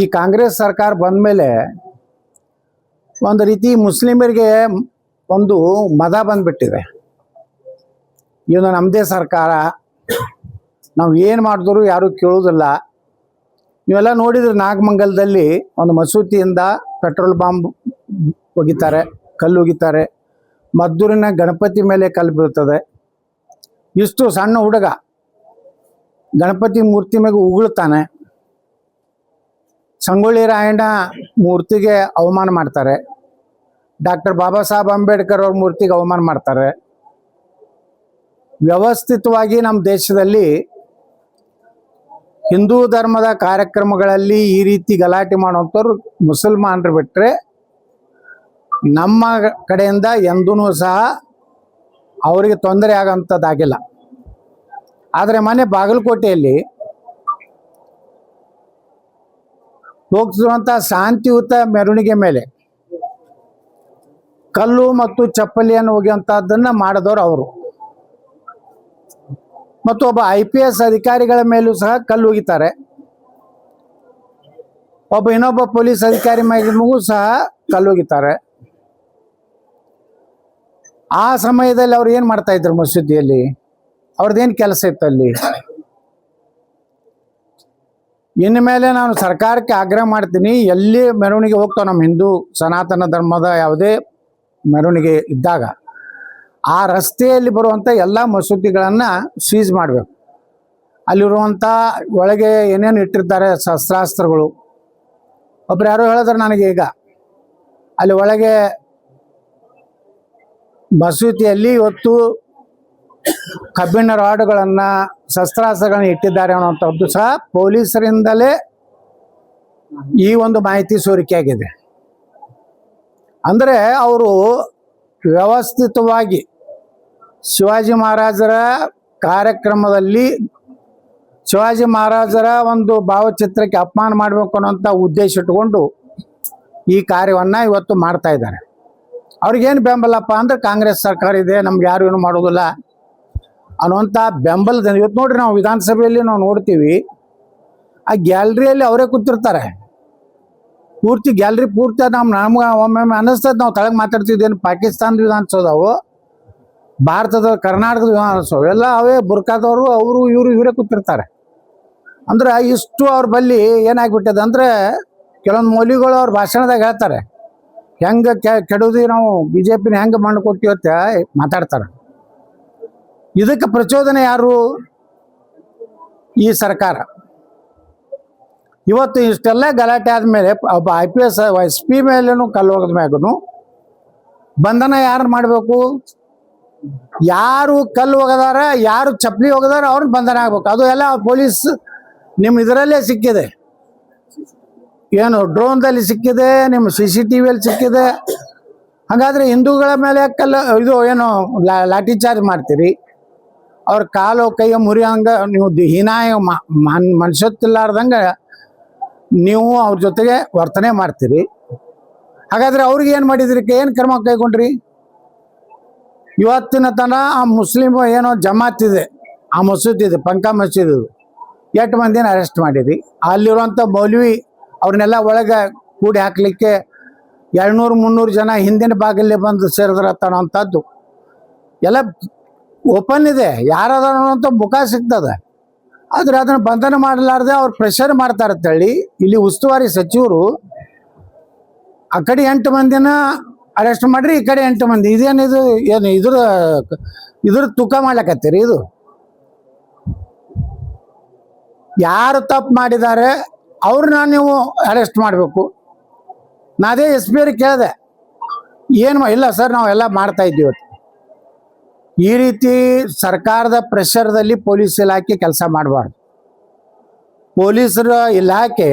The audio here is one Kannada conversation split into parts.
ಈ ಕಾಂಗ್ರೆಸ್ ಸರ್ಕಾರ ಬಂದ ಮೇಲೆ ಒಂದು ರೀತಿ ಮುಸ್ಲಿಮರಿಗೆ ಒಂದು ಮದ ಬಂದ್ಬಿಟ್ಟಿದೆ. ಇವನು ನಮ್ಮದೇ ಸರ್ಕಾರ, ನಾವು ಏನು ಮಾಡಿದ್ರು ಯಾರು ಕೇಳೋದಿಲ್ಲ. ನೀವೆಲ್ಲ ನೋಡಿದ್ರೆ ನಾಗಮಂಗಲದಲ್ಲಿ ಒಂದು ಮಸೂತಿಯಿಂದ ಪೆಟ್ರೋಲ್ ಬಾಂಬ್ ಒಗಿತಾರೆ, ಕಲ್ಲು ಒಗಿತಾರೆ. ಮದ್ದೂರಿನ ಗಣಪತಿ ಮೇಲೆ ಕಲ್ಲು ಬೀಳ್ತದೆ. ಇಷ್ಟು ಸಣ್ಣ ಹುಡುಗ ಗಣಪತಿ ಮೂರ್ತಿ ಮೇಲೆ ಉಗುಳ್ತಾನೆ. ಸಂಗೊಳ್ಳಿ ರಾಯಣ್ಣ ಮೂರ್ತಿಗೆ ಅವಮಾನ ಮಾಡ್ತಾರೆ. ಡಾಕ್ಟರ್ ಬಾಬಾ ಸಾಹೇಬ್ ಅಂಬೇಡ್ಕರ್ ಅವ್ರ ಮೂರ್ತಿಗೆ ಅವಮಾನ ಮಾಡ್ತಾರೆ. ವ್ಯವಸ್ಥಿತವಾಗಿ ನಮ್ಮ ದೇಶದಲ್ಲಿ ಹಿಂದೂ ಧರ್ಮದ ಕಾರ್ಯಕ್ರಮಗಳಲ್ಲಿ ಈ ರೀತಿ ಗಲಾಟೆ ಮಾಡುವಂಥವ್ರು ಮುಸಲ್ಮಾನರು ಬಿಟ್ಟರೆ ನಮ್ಮ ಕಡೆಯಿಂದ ಎಂದೂ ಸಹ ಅವರಿಗೆ ತೊಂದರೆ ಆಗೋಂಥದ್ದಾಗಿಲ್ಲ. ಆದರೆ ಮನೆ ಬಾಗಲಕೋಟೆಯಲ್ಲಿ ಹೋಗ್ತಿರುವಂಥ ಶಾಂತಿಯುತ ಮೆರವಣಿಗೆ ಮೇಲೆ ಕಲ್ಲು ಮತ್ತು ಚಪ್ಪಲಿಯನ್ನು ಒಗೆಯುವಂಥದ್ದನ್ನು ಮಾಡಿದವರು ಅವರು. ಮತ್ತು ಒಬ್ಬ IPS ಅಧಿಕಾರಿಗಳ ಮೇಲೂ ಸಹ ಕಲ್ಲು ಒಗಿತಾರೆ. ಇನ್ನೊಬ್ಬ ಪೊಲೀಸ್ ಅಧಿಕಾರಿ ಮೇಲೂ ಸಹ ಕಲ್ಲು ಒಗಿತಾರೆ. ಆ ಸಮಯದಲ್ಲಿ ಅವ್ರು ಏನು ಮಾಡ್ತಾ ಇದ್ರು ಮಸೂದಿಯಲ್ಲಿ? ಅವ್ರದ್ದೇನು ಕೆಲಸ ಇತ್ತು ಅಲ್ಲಿ? ಇನ್ನು ಮೇಲೆ ನಾನು ಸರ್ಕಾರಕ್ಕೆ ಆಗ್ರಹ ಮಾಡ್ತೀನಿ, ಎಲ್ಲಿ ಮೆರವಣಿಗೆ ಹೋಗ್ತಾವೆ ನಮ್ಮ ಹಿಂದೂ ಸನಾತನ ಧರ್ಮದ ಯಾವುದೇ ಮೆರವಣಿಗೆ ಇದ್ದಾಗ ಆ ರಸ್ತೆಯಲ್ಲಿ ಬರುವಂಥ ಎಲ್ಲ ಮಸೂದಿಗಳನ್ನು ಸೀಜ್ ಮಾಡಬೇಕು. ಅಲ್ಲಿರುವಂಥ ಒಳಗೆ ಏನೇನು ಇಟ್ಟಿರ್ತಾರೆ ಶಸ್ತ್ರಾಸ್ತ್ರಗಳು. ಒಬ್ರು ಯಾರೋ ಹೇಳಿದ್ರೆ ನನಗೆ, ಈಗ ಅಲ್ಲಿ ಒಳಗೆ ಮಸೂತಿಯಲ್ಲಿ ಇವತ್ತು ಕಬ್ಬಿಣ ರಾಡ್ಗಳನ್ನು ಶಸ್ತ್ರಾಸ್ತ್ರಗಳನ್ನು ಇಟ್ಟಿದ್ದಾರೆ ಅನ್ನೋಂಥದ್ದು ಸಹ ಪೊಲೀಸರಿಂದಲೇ ಈ ಒಂದು ಮಾಹಿತಿ ಸೋರಿಕೆಯಾಗಿದೆ. ಅಂದರೆ ಅವರು ವ್ಯವಸ್ಥಿತವಾಗಿ ಶಿವಾಜಿ ಮಹಾರಾಜರ ಕಾರ್ಯಕ್ರಮದಲ್ಲಿ ಶಿವಾಜಿ ಮಹಾರಾಜರ ಒಂದು ಭಾವಚಿತ್ರಕ್ಕೆ ಅಪಮಾನ ಮಾಡಬೇಕು ಅನ್ನೋಂಥ ಉದ್ದೇಶ ಇಟ್ಕೊಂಡು ಈ ಕಾರ್ಯವನ್ನು ಇವತ್ತು ಮಾಡ್ತಾ ಇದ್ದಾರೆ. ಅವ್ರಿಗೇನು ಬೆಂಬಲಪ್ಪ ಅಂದ್ರೆ ಕಾಂಗ್ರೆಸ್ ಸರ್ಕಾರ ಇದೆ, ನಮ್ಗೆ ಯಾರು ಏನು ಮಾಡೋದಿಲ್ಲ ಅನ್ನುವಂಥ ಬೆಂಬಲದಿಂದ ಇವತ್ತು ನೋಡ್ರಿ, ನಾವು ವಿಧಾನಸಭೆಯಲ್ಲಿ ನಾವು ನೋಡ್ತೀವಿ, ಆ ಗ್ಯಾಲರಿಯಲ್ಲಿ ಅವರೇ ಕೂತಿರ್ತಾರೆ. ಪೂರ್ತಿ ಗ್ಯಾಲರಿ ಪೂರ್ತಿ ನಮ್ಗೆ ಒಮ್ಮೊಮ್ಮೆ ಅನ್ನಿಸ್ತದೆ, ನಾವು ತಳಗೆ ಮಾತಾಡ್ತಿದ್ದೇನು ಪಾಕಿಸ್ತಾನದ ವಿಧಾನಸೌಧವು, ಭಾರತದ ಕರ್ನಾಟಕದ ವಿಧಾನಸೌಧ ಎಲ್ಲ ಅವೇ ಬುರ್ಕಾದವರು ಅವರು ಇವರೇ ಕೂತಿರ್ತಾರೆ. ಅಂದ್ರೆ ಇಷ್ಟು ಅವ್ರ ಬಲ್ಲಿ ಏನಾಗ್ಬಿಟ್ಟದೆ ಅಂದರೆ, ಕೆಲವೊಂದು ಮೌಲ್ಯಗಳು ಅವ್ರ ಭಾಷಣದಾಗ ಹೇಳ್ತಾರೆ, ಹೆಂಗೆ ಕೆಡೋದು ನಾವು BJP ಹೆಂಗೆ ಮಣ್ಣು ಕೊಟ್ಟಿವತ್ತ ಮಾತಾಡ್ತಾರೆ. ಇದಕ್ಕೆ ಪ್ರಚೋದನೆ ಯಾರು? ಈ ಸರ್ಕಾರ. ಇವತ್ತು ಇಷ್ಟೆಲ್ಲ ಗಲಾಟೆ ಆದಮೇಲೆ ಒಬ್ಬ IPS SP ಮೇಲೇನು ಕಲ್ಲು ಹೋಗದ ಮ್ಯಾಗೂ ಬಂಧನ ಯಾರು ಮಾಡಬೇಕು? ಯಾರು ಕಲ್ಲು ಹೋಗದಾರ, ಯಾರು ಚಪ್ಪಲಿ ಹೋಗದಾರ ಅವ್ರನ್ನ ಬಂಧನ ಆಗ್ಬೇಕು. ಅದು ಎಲ್ಲ ಪೊಲೀಸ್ ನಿಮ್ಮ ಇದರಲ್ಲೇ ಸಿಕ್ಕಿದೆ, ಏನು ಡ್ರೋನ್ದಲ್ಲಿ ಸಿಕ್ಕಿದೆ, ನಿಮ್ಮ CCTVಯಲ್ಲಿ ಸಿಕ್ಕಿದೆ. ಹಾಗಾದರೆ ಹಿಂದೂಗಳ ಮೇಲೆ ಕಲ್ಲು ಇದು ಏನು ಲಾಠಿ ಚಾರ್ಜ್ ಮಾಡ್ತೀರಿ? ಅವ್ರ ಕಾಲು ಕೈಯ ಮುರಿಯಂಗೆ ನೀವು ಹೀನಾಯ ಮನುಷ್ಯತ್ತಿಲ್ಲಾರ್ದಂಗೆ ನೀವು ಅವ್ರ ಜೊತೆಗೆ ವರ್ತನೆ ಮಾಡ್ತೀರಿ. ಹಾಗಾದರೆ ಅವ್ರಿಗೆ ಏನು ಮಾಡಿದ್ರಿ? ಏನು ಕ್ರಮ ಕೈಗೊಂಡ್ರಿ? ಇವತ್ತಿನ ತನ ಆ ಮುಸ್ಲಿಮ್ ಏನೋ ಜಮಾತ್ ಇದೆ, ಆ ಮಸೂದಿ ಇದೆ, ಪಂಕ ಮಸೀದಿ, 8 ಮಂದಿನ ಅರೆಸ್ಟ್ ಮಾಡಿರಿ. ಅಲ್ಲಿರುವಂಥ ಮೌಲ್ವಿ ಅವ್ರನ್ನೆಲ್ಲ ಒಳಗೆ ಕೂಡಿ ಹಾಕಲಿಕ್ಕೆ 200-300 ಜನ ಹಿಂದಿನ ಬಾಗಿಲೇ ಬಂದು ಸೇರಿದ್ರತ್ತನ್ನೋಂಥದ್ದು ಎಲ್ಲ ಓಪನ್ ಇದೆ. ಯಾರದ ಅನ್ನೋಂಥ ಮುಖ ಸಿಗ್ತದೆ. ಆದರೆ ಅದನ್ನು ಬಂಧನ ಮಾಡಲಾರ್ದೆ ಅವ್ರು ಪ್ರೆಷರ್ ಮಾಡ್ತಾರಂತೇಳಿ ಇಲ್ಲಿ ಉಸ್ತುವಾರಿ ಸಚಿವರು ಆ ಕಡೆ 8 ಮಂದಿನ ಅರೆಸ್ಟ್ ಮಾಡ್ರಿ, ಈ ಕಡೆ 8 ಮಂದಿ. ಇದೇನಿದು? ಏನು ಇದ್ರ ತೂಕ ಮಾಡ್ಲಕತ್ತೀರಿ? ಇದು ಯಾರು ತಪ್ಪು ಮಾಡಿದ್ದಾರೆ ಅವ್ರನ್ನ ನೀವು ಅರೆಸ್ಟ್ ಮಾಡಬೇಕು. ನಾದೇ SP ಅವ್ರಿಗೆ ಕೇಳಿದೆ, ಏನು ಇಲ್ಲ ಸರ್ ನಾವೆಲ್ಲ ಮಾಡ್ತಾ ಇದ್ದೀವಿ. ಈ ರೀತಿ ಸರ್ಕಾರದ ಪ್ರೆಷರ್ದಲ್ಲಿ ಪೊಲೀಸ್ ಇಲಾಖೆ ಕೆಲಸ ಮಾಡಬಾರ್ದು. ಪೊಲೀಸರ ಇಲಾಖೆ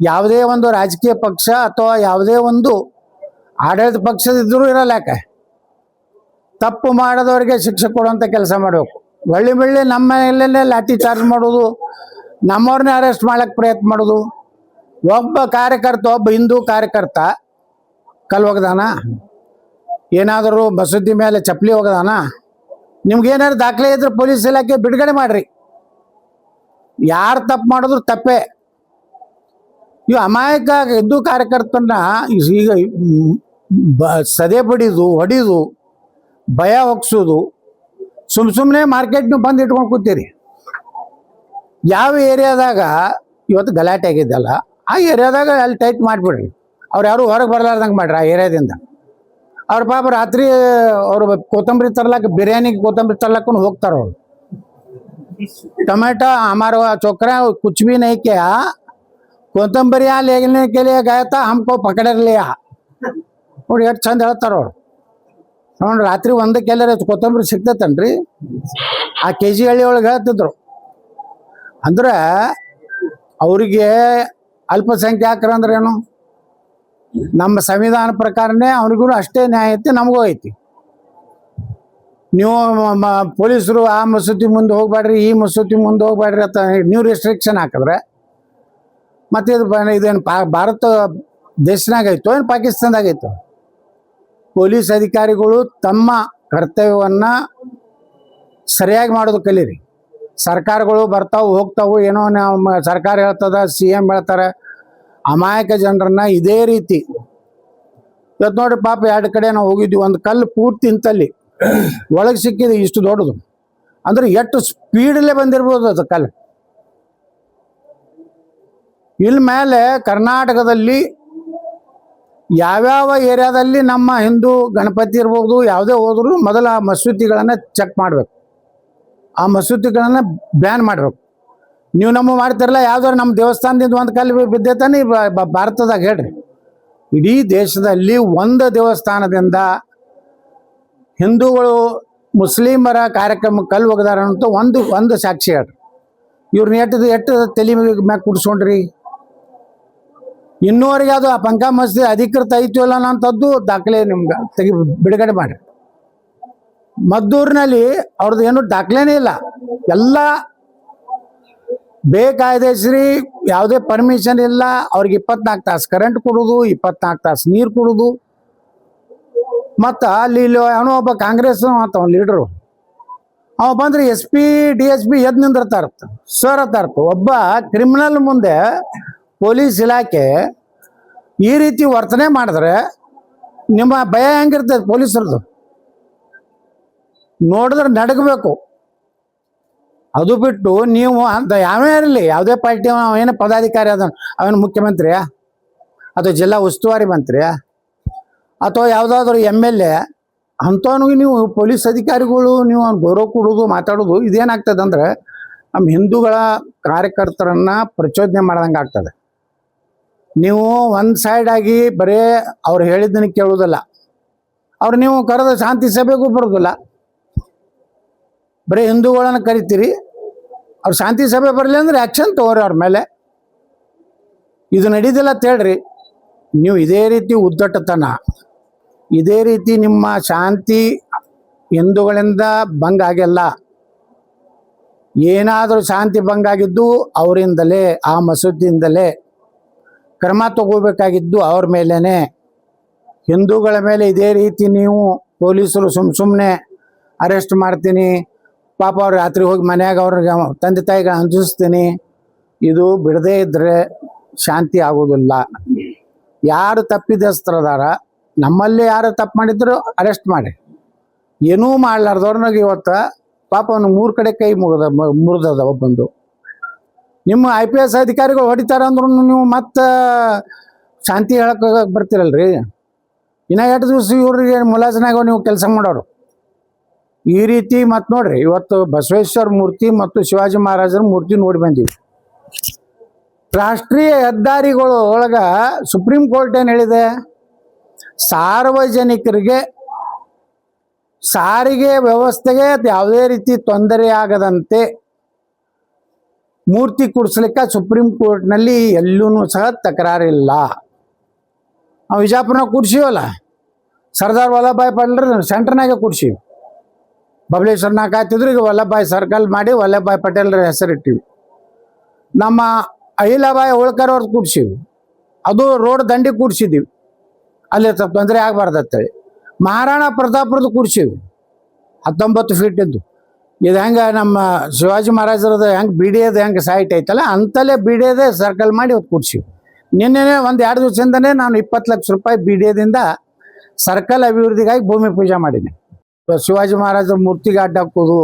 ಯಾವುದೇ ಒಂದು ರಾಜಕೀಯ ಪಕ್ಷ ಅಥವಾ ಯಾವುದೇ ಒಂದು ಆಡಳಿತ ಪಕ್ಷದಿದ್ದರೂ ಇರಲಾಕೆ ತಪ್ಪು ಮಾಡದವರಿಗೆ ಶಿಕ್ಷೆ ಕೊಡುವಂಥ ಕೆಲಸ ಮಾಡಬೇಕು. ಒಳ್ಳೆ ನಮ್ಮ ಮೇಲೇ ಲಾಠಿ ಚಾರ್ಜ್ ಮಾಡೋದು, ನಮ್ಮವ್ರನ್ನೇ ಅರೆಸ್ಟ್ ಮಾಡಕ್ಕೆ ಪ್ರಯತ್ನ ಮಾಡೋದು. ಒಬ್ಬ ಕಾರ್ಯಕರ್ತ, ಒಬ್ಬ ಹಿಂದೂ ಕಾರ್ಯಕರ್ತ ಕಲ್ಲು ಒಗದಾನ, ಏನಾದರೂ ಮಸೂದಿ ಮೇಲೆ ಚಪ್ಪಲಿ ಹೋಗದಾನ, ನಿಮ್ಗೇನಾದ್ರು ದಾಖಲೆ ಇದ್ರೆ ಪೊಲೀಸ್ ಇಲಾಖೆ ಬಿಡುಗಡೆ ಮಾಡ್ರಿ. ಯಾರು ತಪ್ಪು ಮಾಡಿದ್ರು ತಪ್ಪೇ. ಇವು ಅಮಾಯಕ ಹಿಂದೂ ಕಾರ್ಯಕರ್ತನ ಈಗ ಸದೆ ಬಡಿದು ಹೊಡಿದು ಭಯ ಹೊಗ್ಸೋದು, ಸುಮ್ಮನೆ ಮಾರ್ಕೆಟ್ನ ಬಂದು ಇಟ್ಕೊಂಡು ಕೂತೀರಿ. ಯಾವ ಏರಿಯಾದಾಗ ಇವತ್ತು ಗಲಾಟೆ ಆಗಿದ್ದಲ್ಲ ಆ ಏರಿಯಾದಾಗ ಅಲ್ಲಿ ಟೈಟ್ ಮಾಡಿಬಿಡ್ರಿ. ಅವ್ರು ಯಾರು ಹೊರಗೆ ಬರಲಾರ್ದಂಗೆ ಮಾಡ್ರಿ ಆ ಏರಿಯಾದಿಂದ. ಅವ್ರ ಪಾಪ ರಾತ್ರಿ ಅವ್ರು ಕೊತ್ತಂಬರಿ ತರ್ಲಾಕ, ಬಿರಿಯಾನಿಗೆ ಕೊತ್ತಂಬರಿ ತರ್ಲಾಕೊಂಡು ಹೋಗ್ತಾರ. ಅವ್ರು टमाटो हमारा छोकरा कुछ भी नहीं किया, कोतंबरिया लेने के लिए गया था, हमको पकड़ लिया. ನೋಡಿ ಎಷ್ಟು ಚಂದ ಹೇಳ್ತಾರ ಅವ್ರು. ನೋಡಿ ರಾತ್ರಿ ಒಂದಕ್ಕೆಲ್ಲರ ಕೊತ್ತಂಬರಿ ಸಿಗ್ತೈತನ್ರಿ, ಆ KG ಹಳ್ಳಿ ಒಳಗೆ ಹೇಳ್ತಿದ್ರು. ಅಂದ್ರೆ ಅವರಿಗೆ ಅಲ್ಪಸಂಖ್ಯಾತರು ಅಂದ್ರೆ ಏನು, ನಮ್ಮ ಸಂವಿಧಾನ ಪ್ರಕಾರನೇ ಅವನಿಗೂ ಅಷ್ಟೇ ನ್ಯಾಯ ಐತಿ, ನಮಗೂ ಐತಿ. ನೀವು ಪೊಲೀಸರು ಆ ಮಸೂತಿ ಮುಂದೆ ಹೋಗ್ಬೇಡ್ರಿ, ಈ ಮಸೂತಿ ಮುಂದೆ ಹೋಗ್ಬೇಡ್ರಿ ಅಂತ ನೀವು ರೆಸ್ಟ್ರಿಕ್ಷನ್ ಹಾಕಿದ್ರೆ ಮತ್ತೆ ಇದೇನು ಭಾರತ ದೇಶನಾಗ ಐತೋ ಏನು ಪಾಕಿಸ್ತಾನದಾಗ ಐತೋ? ಪೊಲೀಸ್ ಅಧಿಕಾರಿಗಳು ತಮ್ಮ ಕರ್ತವ್ಯವನ್ನ ಸರಿಯಾಗಿ ಮಾಡೋದು ಕಲೀರಿ. ಸರ್ಕಾರಗಳು ಬರ್ತಾವು ಹೋಗ್ತಾವು, ಏನೋ ನಮ್ಮ ಸರ್ಕಾರ ಹೇಳ್ತದ, CM ಹೇಳ್ತಾರೆ, ಅಮಾಯಕ ಜನರನ್ನ ಇದೇ ರೀತಿ. ಇವತ್ತು ನೋಡಿ ಪಾಪ ಎರಡು ಕಡೆ ನಾವು ಹೋಗಿದ್ವಿ, ಒಂದು ಕಲ್ಲು ಪೂರ್ತಿ ಇಂತಲ್ಲಿ ಒಳಗೆ ಸಿಕ್ಕಿದೆ ಇಷ್ಟು ದೊಡ್ಡದು. ಅಂದ್ರೆ ಎಷ್ಟು ಸ್ಪೀಡಲ್ಲೇ ಬಂದಿರ್ಬೋದು ಅದು ಕಲ್ಲು. ಇಲ್ಲಿ ಮೇಲೆ ಕರ್ನಾಟಕದಲ್ಲಿ ಯಾವ್ಯಾವ ಏರಿಯಾದಲ್ಲಿ ನಮ್ಮ ಹಿಂದೂ ಗಣಪತಿ ಇರ್ಬೋದು, ಯಾವುದೇ ಹೋದ್ರು ಮೊದಲ ಆ ಮಸೂತಿಗಳನ್ನು ಚೆಕ್ ಮಾಡಬೇಕು, ಆ ಮಸೂತಿಗಳನ್ನು ಬ್ಯಾನ್ ಮಾಡಬೇಕು. ನೀವು ನಮ್ಮ ಮಾಡ್ತಿರಲ್ಲ, ಯಾವ್ದಾರು ನಮ್ಮ ದೇವಸ್ಥಾನದಿಂದ ಒಂದು ಕಲ್ಲು ಬಿದ್ದೈತಾನೆ ಭಾರತದಾಗ ಹೇಳ್ರಿ. ಇಡೀ ದೇಶದಲ್ಲಿ ಒಂದು ದೇವಸ್ಥಾನದಿಂದ ಹಿಂದೂಗಳು ಮುಸ್ಲಿಮರ ಕಾರ್ಯಕ್ರಮ ಕಲ್ಲು ಒಗದಾರ ಅಂತ ಒಂದು ಸಾಕ್ಷಿ ಹೇಳ್ರಿ. ಇವ್ರನ್ನ ಎಷ್ಟು ತಲೆ ಮ್ಯಾಗ ಕುಡ್ಸ್ಕೊಂಡ್ರಿ. ಇನ್ನೂವರೆಗೆ ಅದು ಆ ಪಂಕ ಮಸೀದಿ ಅಧಿಕೃತ ಐತಿವಲ್ಲ ಅನ್ನೋಂಥದ್ದು ದಾಖಲೆ ನಿಮ್ಗೆ ಬಿಡುಗಡೆ ಮಾಡಿ. ಮದ್ದೂರಿನಲ್ಲಿ ಅವ್ರದ್ದು ಏನು ದಾಖಲೆನೇ ಇಲ್ಲ, ಎಲ್ಲ ಬೇಕಾಯ್ದೆಶ್ರೀ, ಯಾವುದೇ ಪರ್ಮಿಷನ್ ಇಲ್ಲ. ಅವ್ರಿಗೆ 24 ತಾಸು ಕರೆಂಟ್ ಕೊಡೋದು, 24 ತಾಸು ನೀರು ಕೊಡೋದು. ಮತ್ತು ಅಲ್ಲಿ ಅವನು ಒಬ್ಬ ಕಾಂಗ್ರೆಸ್ ಅಂತ ಅವ್ನು ಲೀಡ್ರು, ಅವ ಬಂದ್ರೆ SP DSP ಎದ್ದು ನಿಂದಿರ್ತಾರತ್ತ, ಸರ್ ಅತ್ತಾರತ್ತ. ಒಬ್ಬ ಕ್ರಿಮಿನಲ್ ಮುಂದೆ ಪೊಲೀಸ್ ಇಲಾಖೆ ಈ ರೀತಿ ವರ್ತನೆ ಮಾಡಿದ್ರೆ ನಿಮ್ಮ ಭಯ ಹೆಂಗಿರ್ತದೆ ಪೊಲೀಸರದು? ನೋಡಿದ್ರೆ ನಡಗಬೇಕು. ಅದು ಬಿಟ್ಟು ನೀವು ಅಂತ ಯಾವೇ ಇರಲಿ, ಯಾವುದೇ ಪಾರ್ಟಿ ಅವನ ಪದಾಧಿಕಾರಿ ಅದ, ಅವನ ಮುಖ್ಯಮಂತ್ರಿಯಾ ಅಥವಾ ಜಿಲ್ಲಾ ಉಸ್ತುವಾರಿ ಮಂತ್ರಿಯಾ ಅಥವಾ ಯಾವುದಾದ್ರೂ MLA ಅಂಥವನಿಗೆ ನೀವು ಪೊಲೀಸ್ ಅಧಿಕಾರಿಗಳು ನೀವು ಅವ್ನು ಗೌರವ ಕೊಡೋದು, ಮಾತಾಡೋದು, ಇದೇನಾಗ್ತದೆ ಅಂದರೆ ನಮ್ಮ ಹಿಂದೂಗಳ ಕಾರ್ಯಕರ್ತರನ್ನ ಪ್ರಚೋದನೆ ಮಾಡ್ದಂಗೆ ಆಗ್ತದೆ. ನೀವು ಒಂದು ಸೈಡ್ ಆಗಿ ಬರೇ ಅವ್ರು ಹೇಳಿದ್ದನ್ನು ಕೇಳೋದಿಲ್ಲ, ಅವ್ರು ನೀವು ಕರೆದ ಶಾಂತಿ ಸಭೆಗೂ ಬರೋದಿಲ್ಲ. ಬರೀ ಹಿಂದೂಗಳನ್ನು ಕರಿತೀರಿ, ಅವ್ರು ಶಾಂತಿ ಸಭೆ ಬರಲಿ ಅಂದ್ರೆ ಆ್ಯಕ್ಷನ್ ತಗೋರಿ ಅವ್ರ ಮೇಲೆ. ಇದು ನಡೀದಿಲ್ಲ ಅಂತ ಹೇಳ್ರಿ. ನೀವು ಇದೇ ರೀತಿ ಉದ್ದಟತನ, ಇದೇ ರೀತಿ ನಿಮ್ಮ ಶಾಂತಿ ಹಿಂದೂಗಳಿಂದ ಭಂಗ ಆಗಿಲ್ಲ. ಏನಾದರೂ ಶಾಂತಿ ಭಂಗ ಆಗಿದ್ದು ಅವರಿಂದಲೇ, ಆ ಮಸೂದಿಯಿಂದಲೇ. ಕ್ರಮ ತಗೋಬೇಕಾಗಿದ್ದು ಅವ್ರ ಮೇಲೇನೆ. ಹಿಂದೂಗಳ ಮೇಲೆ ಇದೇ ರೀತಿ ನೀವು ಪೊಲೀಸರು ಸುಮ್ಮನೆ ಅರೆಸ್ಟ್ ಮಾಡ್ತೀನಿ, ಪಾಪ ಅವ್ರು ರಾತ್ರಿ ಹೋಗಿ ಮನ್ಯಾಗ ಅವ್ರಿಗೆ ತಂದೆ ತಾಯಿಗೆ ಅಂಜಿಸ್ತೀನಿ, ಇದು ಬಿಡದೇ ಇದ್ದರೆ ಶಾಂತಿ ಆಗೋದಿಲ್ಲ. ಯಾರು ತಪ್ಪಿದಸ್ತರದಾರ, ನಮ್ಮಲ್ಲಿ ಯಾರು ತಪ್ಪು ಮಾಡಿದ್ರು ಅರೆಸ್ಟ್ ಮಾಡಿ. ಏನೂ ಮಾಡ್ಲಾರ್ದವ್ರನಾಗ ಇವತ್ತು ಪಾಪ ಅವನು 3 ಕಡೆ ಕೈ ಮುರಿದದ ಒಬ್ಬಂದು. ನಿಮ್ಮ IPS ಅಧಿಕಾರಿಗಳು ಹೊಡಿತಾರೆ ಅಂದ್ರೂ ನೀವು ಮತ್ತೆ ಶಾಂತಿ ಹೇಳಕ್ಕೆ ಬರ್ತಿರಲ್ರಿ. ಇನ್ನು 2 ದಿವಸ ಇವ್ರಿಗೆ ಮುಲಾಜನಾಗ ನೀವು ಕೆಲಸ ಮಾಡೋರು ಈ ರೀತಿ. ಮತ್ತು ನೋಡ್ರಿ, ಇವತ್ತು ಬಸವೇಶ್ವರ ಮೂರ್ತಿ ಮತ್ತು ಶಿವಾಜಿ ಮಹಾರಾಜರ ಮೂರ್ತಿ ನೋಡಿ ಬಂದೀವಿ. ರಾಷ್ಟ್ರೀಯ ಹೆದ್ದಾರಿಗಳು ಒಳಗ ಸುಪ್ರೀಂ ಕೋರ್ಟ್ ಏನು ಹೇಳಿದೆ? ಸಾರ್ವಜನಿಕರಿಗೆ ಸಾರಿಗೆ ವ್ಯವಸ್ಥೆಗೆ ಯಾವುದೇ ರೀತಿ ತೊಂದರೆ ಆಗದಂತೆ ಮೂರ್ತಿ ಕೂಡಿಸ್ಲಿಕ್ಕೆ ಸುಪ್ರೀಂ ಕೋರ್ಟ್ನಲ್ಲಿ ಎಲ್ಲೂ ಸಹ ತಕರಾರಿಲ್ಲ. ನಾವು ವಿಜಾಪುರನಾಗ ಕೂಡ್ಸಿವಲ್ಲ, ಸರ್ದಾರ್ ವಲ್ಲಭಭಾಯಿ ಪಟೇಲ್ ಸೆಂಟರ್ನಾಗೆ ಕೂಡ್ಸಿವಿ. ಬಬಲೇಶ್ವರ್ನಾಗ ಹಾಕಿದ್ರು, ಈಗ ವಲ್ಲಭಭಾಯಿ ಸರ್ಕಲ್ ಮಾಡಿ ವಲ್ಲಭಭಾಯಿ ಪಟೇಲ್ರ ಹೆಸರಿಟ್ಟಿವಿ. ನಮ್ಮ ಅಹಿಲಾಬಾಯಿ ಹೋಳ್ಕರ್ ಅವ್ರದ್ದು ಕೂಡ್ಸಿವಿ, ಅದು ರೋಡ್ ದಂಡಿ ಕೂಡ್ಸಿದ್ದೀವಿ, ಅಲ್ಲಿ ತೊಂದರೆ ಆಗಬಾರ್ದತ್ತೇಳಿ. ಮಹಾರಾಣಾ ಪ್ರತಾಪ್ರದ್ದು ಕೂಡ್ಸಿವಿ 19 ಫೀಟ್ ಇದ್ದು. ಇದು ಹೆಂಗೆ ನಮ್ಮ ಶಿವಾಜಿ ಮಹಾರಾಜರದ್ದು ಹೆಂಗೆ BDAದ ಹೆಂಗೆ ಸೈಟ್ ಐತಲ್ಲ ಅಂತಲೇ BDAದೇ ಸರ್ಕಲ್ ಮಾಡಿ ಇವತ್ತು ಕೂಡ್ಸಿವಿ. ನಿನ್ನೆ ಒಂದು 2 ದಿವಸದಿಂದನೇ ನಾನು 20 ಲಕ್ಷ ರೂಪಾಯಿ BDAದಿಂದ ಸರ್ಕಲ್ ಅಭಿವೃದ್ಧಿಗಾಗಿ ಭೂಮಿ ಪೂಜೆ ಮಾಡೀನಿ. ಶಿವಾಜಿ ಮಹಾರಾಜರ ಮೂರ್ತಿಗೆ ಅಡ್ಡ ಹಾಕೋದು,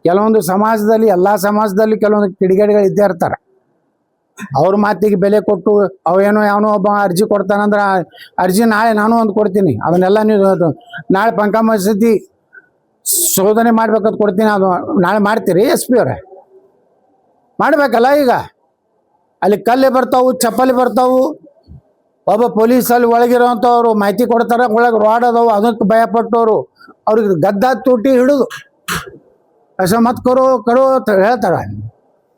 ಕೆಲವೊಂದು ಸಮಾಜದಲ್ಲಿ ಎಲ್ಲ ಸಮಾಜದಲ್ಲಿ ಕೆಲವೊಂದು ಕಿಡಿಗೇಡಿಗಳು ಇದ್ದೇ ಇರ್ತಾರೆ. ಅವ್ರ ಮಾತಿಗೆ ಬೆಲೆ ಕೊಟ್ಟು ಅವೇನೋ ಯಾವನೋ ಒಬ್ಬ ಅರ್ಜಿ ಕೊಡ್ತಾನಂದ್ರೆ ಅರ್ಜಿ ನಾಳೆ ನಾನು ಒಂದು ಕೊಡ್ತೀನಿ, ಅದನ್ನೆಲ್ಲ ನೀವು ನಾಳೆ ಪಂಕ ಮಸೀದಿ ಶೋಧನೆ ಮಾಡ್ಬೇಕಂತ ಕೊಡ್ತೀನಿ, ಅದು ನಾಳೆ ಮಾಡ್ತೀರಿ SP ಅವರೇ? ಮಾಡ್ಬೇಕಲ್ಲ. ಈಗ ಅಲ್ಲಿ ಕಲ್ಲು ಬರ್ತಾವು, ಚಪ್ಪಲಿ ಬರ್ತಾವು, ಒಬ್ಬ ಪೊಲೀಸಲ್ಲಿ ಒಳಗಿರೋವಂಥವ್ರು ಮಾಹಿತಿ ಕೊಡ್ತಾರೆ, ಒಳಗೆ ರಾಡ್ ಅದಾವು, ಅದಕ್ಕೆ ಭಯಪಟ್ಟವರು ಅವ್ರಿಗೆ ಗದ್ದ ತೂಟಿ ಹಿಡಿದು ಮತ್ ಕರೋ ಅಂತ ಹೇಳ್ತಾರೆ.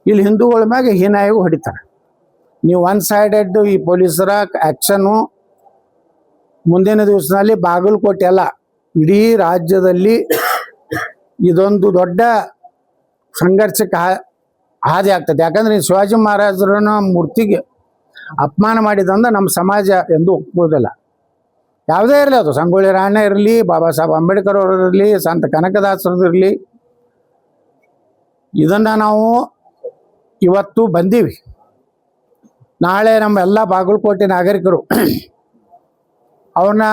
ಇಲ್ಲಿ ಹಿಂದೂಗಳ ಮ್ಯಾಗೆ ಹೀನಾಯಿಗೂ ಹೊಡಿತಾರೆ. ನೀವು ಒನ್ ಸೈಡೆಡ್ ಈ ಪೊಲೀಸರ ಆ್ಯಕ್ಷನ್ನು ಮುಂದಿನ ದಿವಸದಲ್ಲಿ ಬಾಗಲಕೋಟೆ ಅಲ್ಲ, ಇಡೀ ರಾಜ್ಯದಲ್ಲಿ ಇದೊಂದು ದೊಡ್ಡ ಸಂಘರ್ಷಕ್ಕೆ ಹಾದಿ ಆಗ್ತದೆ. ಯಾಕಂದ್ರೆ ಈ ಶಿವಾಜಿ ಮಹಾರಾಜರನ್ನ ಮೂರ್ತಿಗೆ ಅಪಮಾನ ಮಾಡಿದಂದ್ರೆ ನಮ್ಮ ಸಮಾಜ ಎಂದು ಒಪ್ಪುವುದಿಲ್ಲ. ಯಾವುದೇ ಇರಲಿ, ಅದು ಸಂಗೊಳ್ಳಿ ರಾಯಣ್ಣ ಇರಲಿ, ಬಾಬಾ ಸಾಹೇಬ್ ಅಂಬೇಡ್ಕರ್ ಅವರಿರಲಿ, ಸಂತ ಕನಕದಾಸರದಿರಲಿ, ಇದನ್ನು ನಾವು ಇವತ್ತು ಬಂದೀವಿ. ನಾಳೆ ನಮ್ಮ ಎಲ್ಲ ಬಾಗಲಕೋಟೆ ನಾಗರಿಕರು ಅವ್ರನ್ನ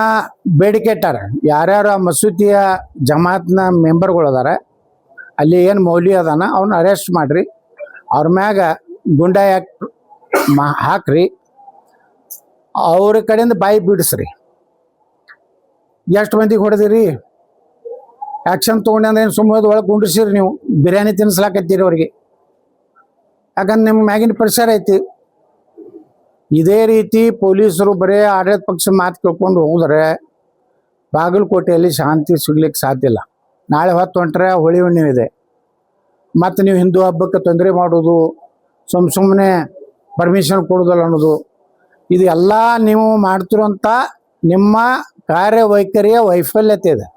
ಬೇಡಿಕೆ ಇಟ್ಟಾರೆ. ಯಾರ್ಯಾರು ಆ ಮಸೂತಿಯ ಜಮಾತ್ನ ಮೆಂಬರ್ಗಳು ಅದಾರ, ಅಲ್ಲಿ ಏನು ಮೌಲ್ವಿ ಅದಾನ ಅವ್ರನ್ನ ಅರೆಸ್ಟ್ ಮಾಡಿರಿ, ಅವ್ರ ಮ್ಯಾಗ ಗುಂಡಾ ಆ್ಯಕ್ಟ್ ಹಾಕ್ರಿ, ಅವ್ರ ಕಡೆಯಿಂದ ಬಾಯಿ ಬಿಡಿಸ್ರಿ. ಎಷ್ಟು ಮಂದಿಗೆ ಹೊಡೆದಿರಿ? ಆ್ಯಕ್ಷನ್ ತೊಗೊಂಡು ಏನು ಸುಮ್ಮನೆ ಒಳಗೆ ಕುಂಡಿಸಿರಿ, ನೀವು ಬಿರಿಯಾನಿ ತಿನ್ನಿಸ್ಲಾಕತ್ತೀರಿ ಅವ್ರಿಗೆ. ಯಾಕಂದ್ರೆ ನಿಮ್ಮ ಮ್ಯಾಗಿನ ಪ್ರೆಷರ್ ಐತಿ. ಇದೇ ರೀತಿ ಪೊಲೀಸರು ಬರೀ ಆಡಳಿತ ಪಕ್ಷ ಮಾತು ಕೇಳ್ಕೊಂಡು ಹೋದ್ರೆ ಬಾಗಲಕೋಟೆಯಲ್ಲಿ ಶಾಂತಿ ಸಿಗ್ಲಿಕ್ಕೆ ಸಾಧ್ಯ ಇಲ್ಲ. ನಾಳೆ ಹೊತ್ತು ಹೊಂಟ್ರೆ ಹೋಳಿ ಹುಣ್ಣಿಮೆ ಇದೆ, ಮತ್ತು ನೀವು ಹಿಂದೂ ಹಬ್ಬಕ್ಕೆ ತೊಂದರೆ ಮಾಡೋದು, ಸುಮ್ಮನೆ ಪರ್ಮಿಷನ್ ಕೊಡೋದಲ್ಲ ಅನ್ನೋದು, ಇದು ಎಲ್ಲ ನೀವು ಮಾಡ್ತಿರೋಂಥ ನಿಮ್ಮ ಕಾರ್ಯವೈಖರಿಯ ವೈಫಲ್ಯತೆ ಇದೆ.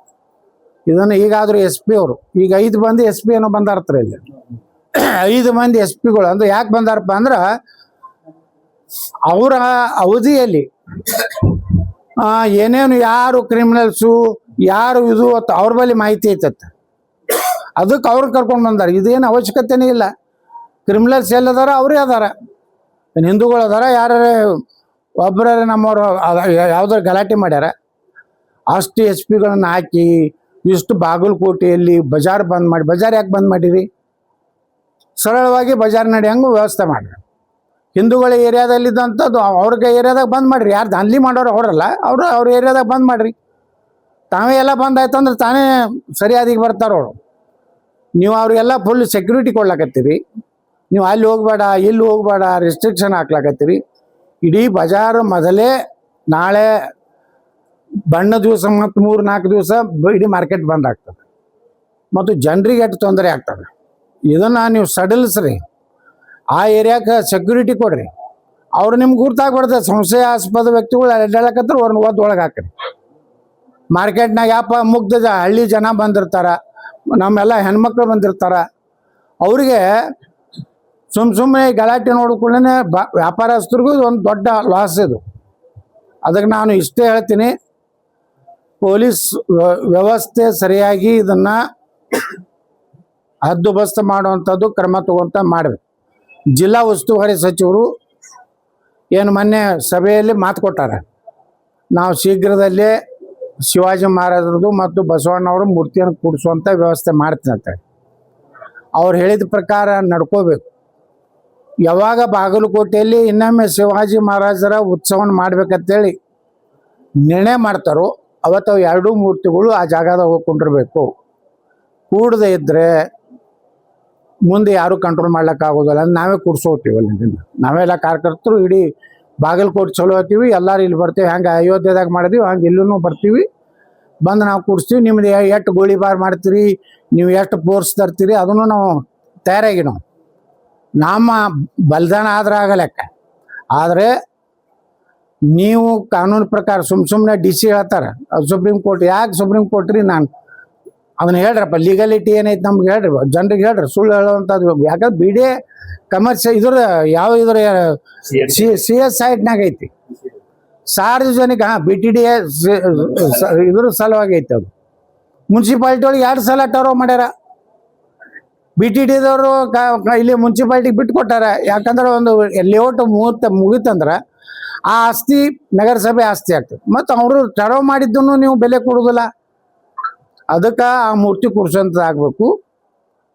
ಇದನ್ನು ಈಗಾದರೂ SP ಅವರು ಈಗ 5 ಮಂದಿ SP ಏನೋ ಬಂದಾರ್ತಾರೆ ಇಲ್ಲಿ. 5 ಮಂದಿ SP ಗಳು ಅಂದ್ರೆ ಯಾಕೆ ಬಂದಾರಪ್ಪ ಅಂದ್ರೆ ಅವರ ಅವಧಿಯಲ್ಲಿ ಏನೇನು ಯಾರು ಕ್ರಿಮಿನಲ್ಸು ಯಾರು ಇದು ಅವ್ರ ಬಳಿ ಮಾಹಿತಿ ಐತತ್ತ, ಅದಕ್ಕೆ ಅವ್ರು ಕರ್ಕೊಂಡು ಬಂದಾರ. ಇದೇನು ಅವಶ್ಯಕತೆನೇ ಇಲ್ಲ. ಕ್ರಿಮಿನಲ್ಸ್ ಎಲ್ಲದಾರ ಅವರೇ ಅದಾರ, ಹಿಂದೂಗಳು ಅದಾರ, ಯಾರ ಒಬ್ಬರ ನಮ್ಮವರು ಯಾವ್ದಾರು ಗಲಾಟೆ ಮಾಡ್ಯಾರ, ಅಷ್ಟು SP ಗಳನ್ನು ಹಾಕಿ ಇಷ್ಟು ಬಾಗಲಕೋಟೆಯಲ್ಲಿ ಬಜಾರ್ ಬಂದ್ ಮಾಡಿ. ಬಜಾರ್ ಯಾಕೆ ಬಂದ್ ಮಾಡಿರಿ? ಸರಳವಾಗಿ ಬಜಾರ್ ನಡೆಯಂಗೆ ವ್ಯವಸ್ಥೆ ಮಾಡ್ರಿ. ಹಿಂದೂಗಳ ಏರಿಯಾದಲ್ಲಿದ್ದಂಥದ್ದು ಅವ್ರಿಗೆ ಏರಿಯಾದಾಗ ಬಂದ್ ಮಾಡಿರಿ. ಯಾರು ದಾಂಧಲಿ ಮಾಡೋರು ಅವರಲ್ಲ, ಅವ್ರ ಏರಿಯಾದಾಗ ಬಂದ್ ಮಾಡಿರಿ. ತಾವೇ ಎಲ್ಲ ಬಂದ್ ಆಯ್ತು ಅಂದ್ರೆ ತಾನೇ ಸರಿಯಾದಿಗೆ ಬರ್ತಾರ ಅವರು. ನೀವು ಅವ್ರಿಗೆಲ್ಲ ಫುಲ್ ಸೆಕ್ಯೂರಿಟಿ ಕೊಡ್ಲಾಕತ್ತೀರಿ. ನೀವು ಅಲ್ಲಿ ಹೋಗ್ಬೇಡ, ಇಲ್ಲಿ ಹೋಗ್ಬೇಡ, ರೆಸ್ಟ್ರಿಕ್ಷನ್ ಹಾಕ್ಲಾಕತ್ತೀರಿ. ಇಡೀ ಬಜಾರ್ ಮೊದಲೇ ನಾಳೆ ಬಣ್ಣ ದಿವಸ ಮತ್ತು 3-4 ದಿವಸ ಇಡೀ ಮಾರ್ಕೆಟ್ ಬಂದ್ ಆಗ್ತದೆ, ಮತ್ತು ಜನರಿಗೆ ಎಷ್ಟು ತೊಂದರೆ ಆಗ್ತದೆ. ಇದನ್ನು ನೀವು ಸಡಿಲಿಸ್ರಿ. ಆ ಏರಿಯಾಕ್ಕೆ ಸೆಕ್ಯೂರಿಟಿ ಕೊಡ್ರಿ. ಅವ್ರು ನಿಮ್ಗೆ ಗುರ್ತಾಗ್ಬಿಡ್ತದೆ. ಸಂಶಯಾಸ್ಪದ ವ್ಯಕ್ತಿಗಳು ಅಡ್ಡಾಡಕತ್ತಾರೆ, ಅವ್ರನ್ನ ಒಳಗೆ ಹಾಕ್ರಿ. ಮಾರ್ಕೆಟ್ನಾಗ ಯಾಪ ಮುಗ್ಧ ಹಳ್ಳಿ ಜನ ಬಂದಿರ್ತಾರ, ನಮ್ಮೆಲ್ಲ ಹೆಣ್ಮಕ್ಳು ಬಂದಿರ್ತಾರ, ಅವ್ರಿಗೆ ಸುಮ್ಮನೆ ಗಲಾಟೆ ನೋಡ್ಕೊಳ್ಳೇ ವ್ಯಾಪಾರಸ್ಥರಿಗೂ ಒಂದು ದೊಡ್ಡ ಲಾಸ್ ಇದು. ಅದಕ್ಕೆ ನಾನು ಇಷ್ಟೇ ಹೇಳ್ತೀನಿ, ಪೊಲೀಸ್ ವ್ಯವಸ್ಥೆ ಸರಿಯಾಗಿ ಇದನ್ನು ಹದ್ದುಬಸ್ತು ಮಾಡುವಂಥದ್ದು ಕ್ರಮ ತಗೊಂತ ಮಾಡಬೇಕು. ಜಿಲ್ಲಾ ಉಸ್ತುವಾರಿ ಸಚಿವರು ಏನು ಮೊನ್ನೆ ಸಭೆಯಲ್ಲಿ ಮಾತು ಕೊಟ್ಟಾರೆ, ನಾವು ಶೀಘ್ರದಲ್ಲೇ ಶಿವಾಜಿ ಮಹಾರಾಜರದು ಮತ್ತು ಬಸವಣ್ಣವರು ಮೂರ್ತಿಯನ್ನು ಕೂಡಿಸುವಂಥ ವ್ಯವಸ್ಥೆ ಮಾಡ್ತೀನಿ ಅಂತ. ಅವ್ರು ಹೇಳಿದ ಪ್ರಕಾರ ನಡ್ಕೋಬೇಕು. ಯಾವಾಗ ಬಾಗಲಕೋಟೆಯಲ್ಲಿ ಇನ್ನೊಮ್ಮೆ ಶಿವಾಜಿ ಮಹಾರಾಜರ ಉತ್ಸವನ ಮಾಡ್ಬೇಕಂತೇಳಿ ನಿರ್ಣಯ ಮಾಡ್ತಾರೋ ಅವತ್ತು 2 ಮೂರ್ತಿಗಳು ಆ ಜಾಗದಾಗ ಹೋಗ್ಕೊಂಡಿರ್ಬೇಕು. ಕೂಡದೇ ಇದ್ದರೆ ಮುಂದೆ ಯಾರು ಕಂಟ್ರೋಲ್ ಮಾಡ್ಲಿಕ್ಕಾಗೋದಿಲ್ಲ. ನಾವೇ ಕೂಡ್ಸೋಗ್ತೀವಿ ಅಲ್ಲಿಂದ. ನಾವೆಲ್ಲ ಕಾರ್ಯಕರ್ತರು ಇಡೀ ಬಾಗಲಕೋಟೆ ಚಲೋ ಹೋಗ್ತೀವಿ, ಎಲ್ಲರೂ ಇಲ್ಲಿ ಬರ್ತೀವಿ. ಹಂಗೆ ಅಯೋಧ್ಯೆದಾಗ ಮಾಡಿದ್ವಿ, ಹಂಗೆ ಇಲ್ಲೂ ಬರ್ತೀವಿ. ಬಂದು ನಾವು ಕೂಡಿಸ್ತೀವಿ. ನಿಮ್ದು ಎಷ್ಟು ಗೋಳಿಬಾರ್ ಮಾಡ್ತೀರಿ, ನೀವು ಎಷ್ಟು ಫೋರ್ಸ್ ತರ್ತೀರಿ, ಅದನ್ನು ನಾವು ತಯಾರಾಗಿ ನಮ್ಮ ಬಲಿದಾನ ಆದ್ರೆ ಆಗಲೆಕ್ಕ. ಆದರೆ ನೀವು ಕಾನೂನು ಪ್ರಕಾರ ಸುಮ್ಮನೆ DC ಹೇಳ್ತಾರೆ, ಸುಪ್ರೀಂ ಕೋರ್ಟ್. ಯಾಕೆ ಸುಪ್ರೀಂ ಕೋರ್ಟ್ ರೀ? ನಾನು ಅದನ್ನ ಹೇಳ್ರಪ್ಪ, ಲೀಗಲಿಟಿ ಏನೈತೆ ನಮ್ಗೆ ಹೇಳ್ರಿ, ಜನರಿಗೆ ಹೇಳ್ರಿ. ಸುಳ್ಳು ಹೇಳುವಂಥದ್ದು. ಯಾಕಂದ್ರೆ BDA ಕಮರ್ಷಿಯಲ್ ಇದ್ರ CS ಸೈಟ್ನಾಗ ಐತಿ, ಸಾರ್ವಜನಿಕ BTDA ಇದ್ರ ಸಲುವಾಗಿ ಐತೆ. ಅದು ಮುನ್ಸಿಪಾಲ್ಟಿ ಒಳಗೆ 2 ಸಲ ಟರ್ವ್ ಮಾಡ್ಯಾರ. BTDದವರು ಇಲ್ಲಿ ಮುನ್ಸಿಪಾಲ್ಟಿಗೆ ಬಿಟ್ಟು ಕೊಟ್ಟಾರ. ಯಾಕಂದ್ರೆ ಒಂದು ಲೇಔಟ್ ಮುಗಿತಂದ್ರೆ ಆ ಆಸ್ತಿ ನಗರಸಭೆ ಆಸ್ತಿ ಆಗ್ತದೆ. ಮತ್ತು ಅವರು ತೆರವು ಮಾಡಿದ್ದನ್ನು ನೀವು ಬೆಲೆ ಕೊಡುವುದಿಲ್ಲ. ಅದಕ್ಕೆ ಆ ಮೂರ್ತಿ ಕೂರ್ಸೋಂಥದ್ದಾಗಬೇಕು.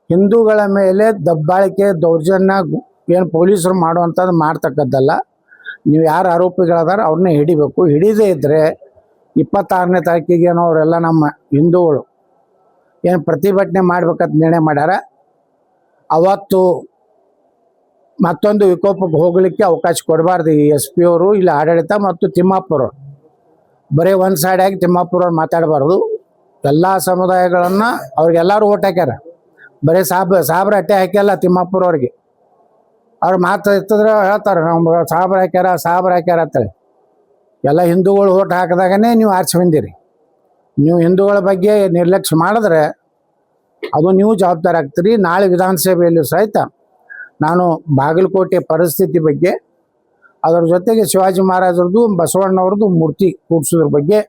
ಹಿಂದೂಗಳ ಮೇಲೆ ದಬ್ಬಾಳಿಕೆ ದೌರ್ಜನ್ಯ ಏನು ಪೊಲೀಸರು ಮಾಡುವಂಥದ್ದು ಮಾಡ್ತಕ್ಕದ್ದಲ್ಲ. ನೀವು ಯಾರು ಆರೋಪಿಗಳದಾರ ಅವ್ರನ್ನೇ ಹಿಡಿಬೇಕು. ಹಿಡಿದೇ ಇದ್ದರೆ 26ನೇ ತಾರೀಕಿಗೆ ಏನೋ ಅವರೆಲ್ಲ ನಮ್ಮ ಹಿಂದೂಗಳು ಏನು ಪ್ರತಿಭಟನೆ ಮಾಡ್ಬೇಕಂತ ನಿರ್ಣಯ ಮಾಡ್ಯಾರ. ಅವತ್ತು ಮತ್ತೊಂದು ವಿಕೋಪಕ್ಕೆ ಹೋಗಲಿಕ್ಕೆ ಅವಕಾಶ ಕೊಡಬಾರ್ದು. ಈ SP ಅವರು ಇಲ್ಲಿ ಆಡಳಿತ ಮತ್ತು ತಿಮ್ಮಾಪುರವ್ರು ಬರೀ ಒಂದು ಸೈಡಾಗಿ ತಿಮ್ಮಾಪುರವ್ರು ಮಾತಾಡಬಾರ್ದು. ಎಲ್ಲ ಸಮುದಾಯಗಳನ್ನು ಅವ್ರಿಗೆಲ್ಲರೂ ಓಟ್ ಹಾಕ್ಯಾರ. ಬರೀ ಸಾಬ್ರ ಅಟ್ಟೆ ಹಾಕ್ಯಲ್ಲ ತಿಮ್ಮಾಪುರವ್ರಿಗೆ. ಅವ್ರು ಮಾತು ಎತ್ತಿದ್ರೆ ಹೇಳ್ತಾರೆ ನಮ್ಮ ಸಾಬ್ರ ಹಾಕ್ಯಾರ ಅಂತೇಳಿ. ಎಲ್ಲ ಹಿಂದೂಗಳು ಓಟ್ ಹಾಕಿದಾಗನೇ ನೀವು ಆರಿಸಿ ಬಂದಿರಿ. ನೀವು ಹಿಂದೂಗಳ ಬಗ್ಗೆ ನಿರ್ಲಕ್ಷ್ಯ ಮಾಡಿದ್ರೆ ಅದು ನೀವು ಜವಾಬ್ದಾರಿ ಆಗ್ತೀರಿ. ನಾಳೆ ವಿಧಾನಸಭೆಯಲ್ಲಿ ಸಹಿತ ನಾನು ಬಾಗಲಕೋಟೆ ಪರಿಸ್ಥಿತಿ ಬಗ್ಗೆ, ಅದರ ಜೊತೆಗೆ ಶಿವಾಜಿ ಮಹಾರಾಜರದು ಬಸವಣ್ಣವ್ರದ್ದು ಮೂರ್ತಿ ಕೂಡಿಸೋದ್ರ ಬಗ್ಗೆ,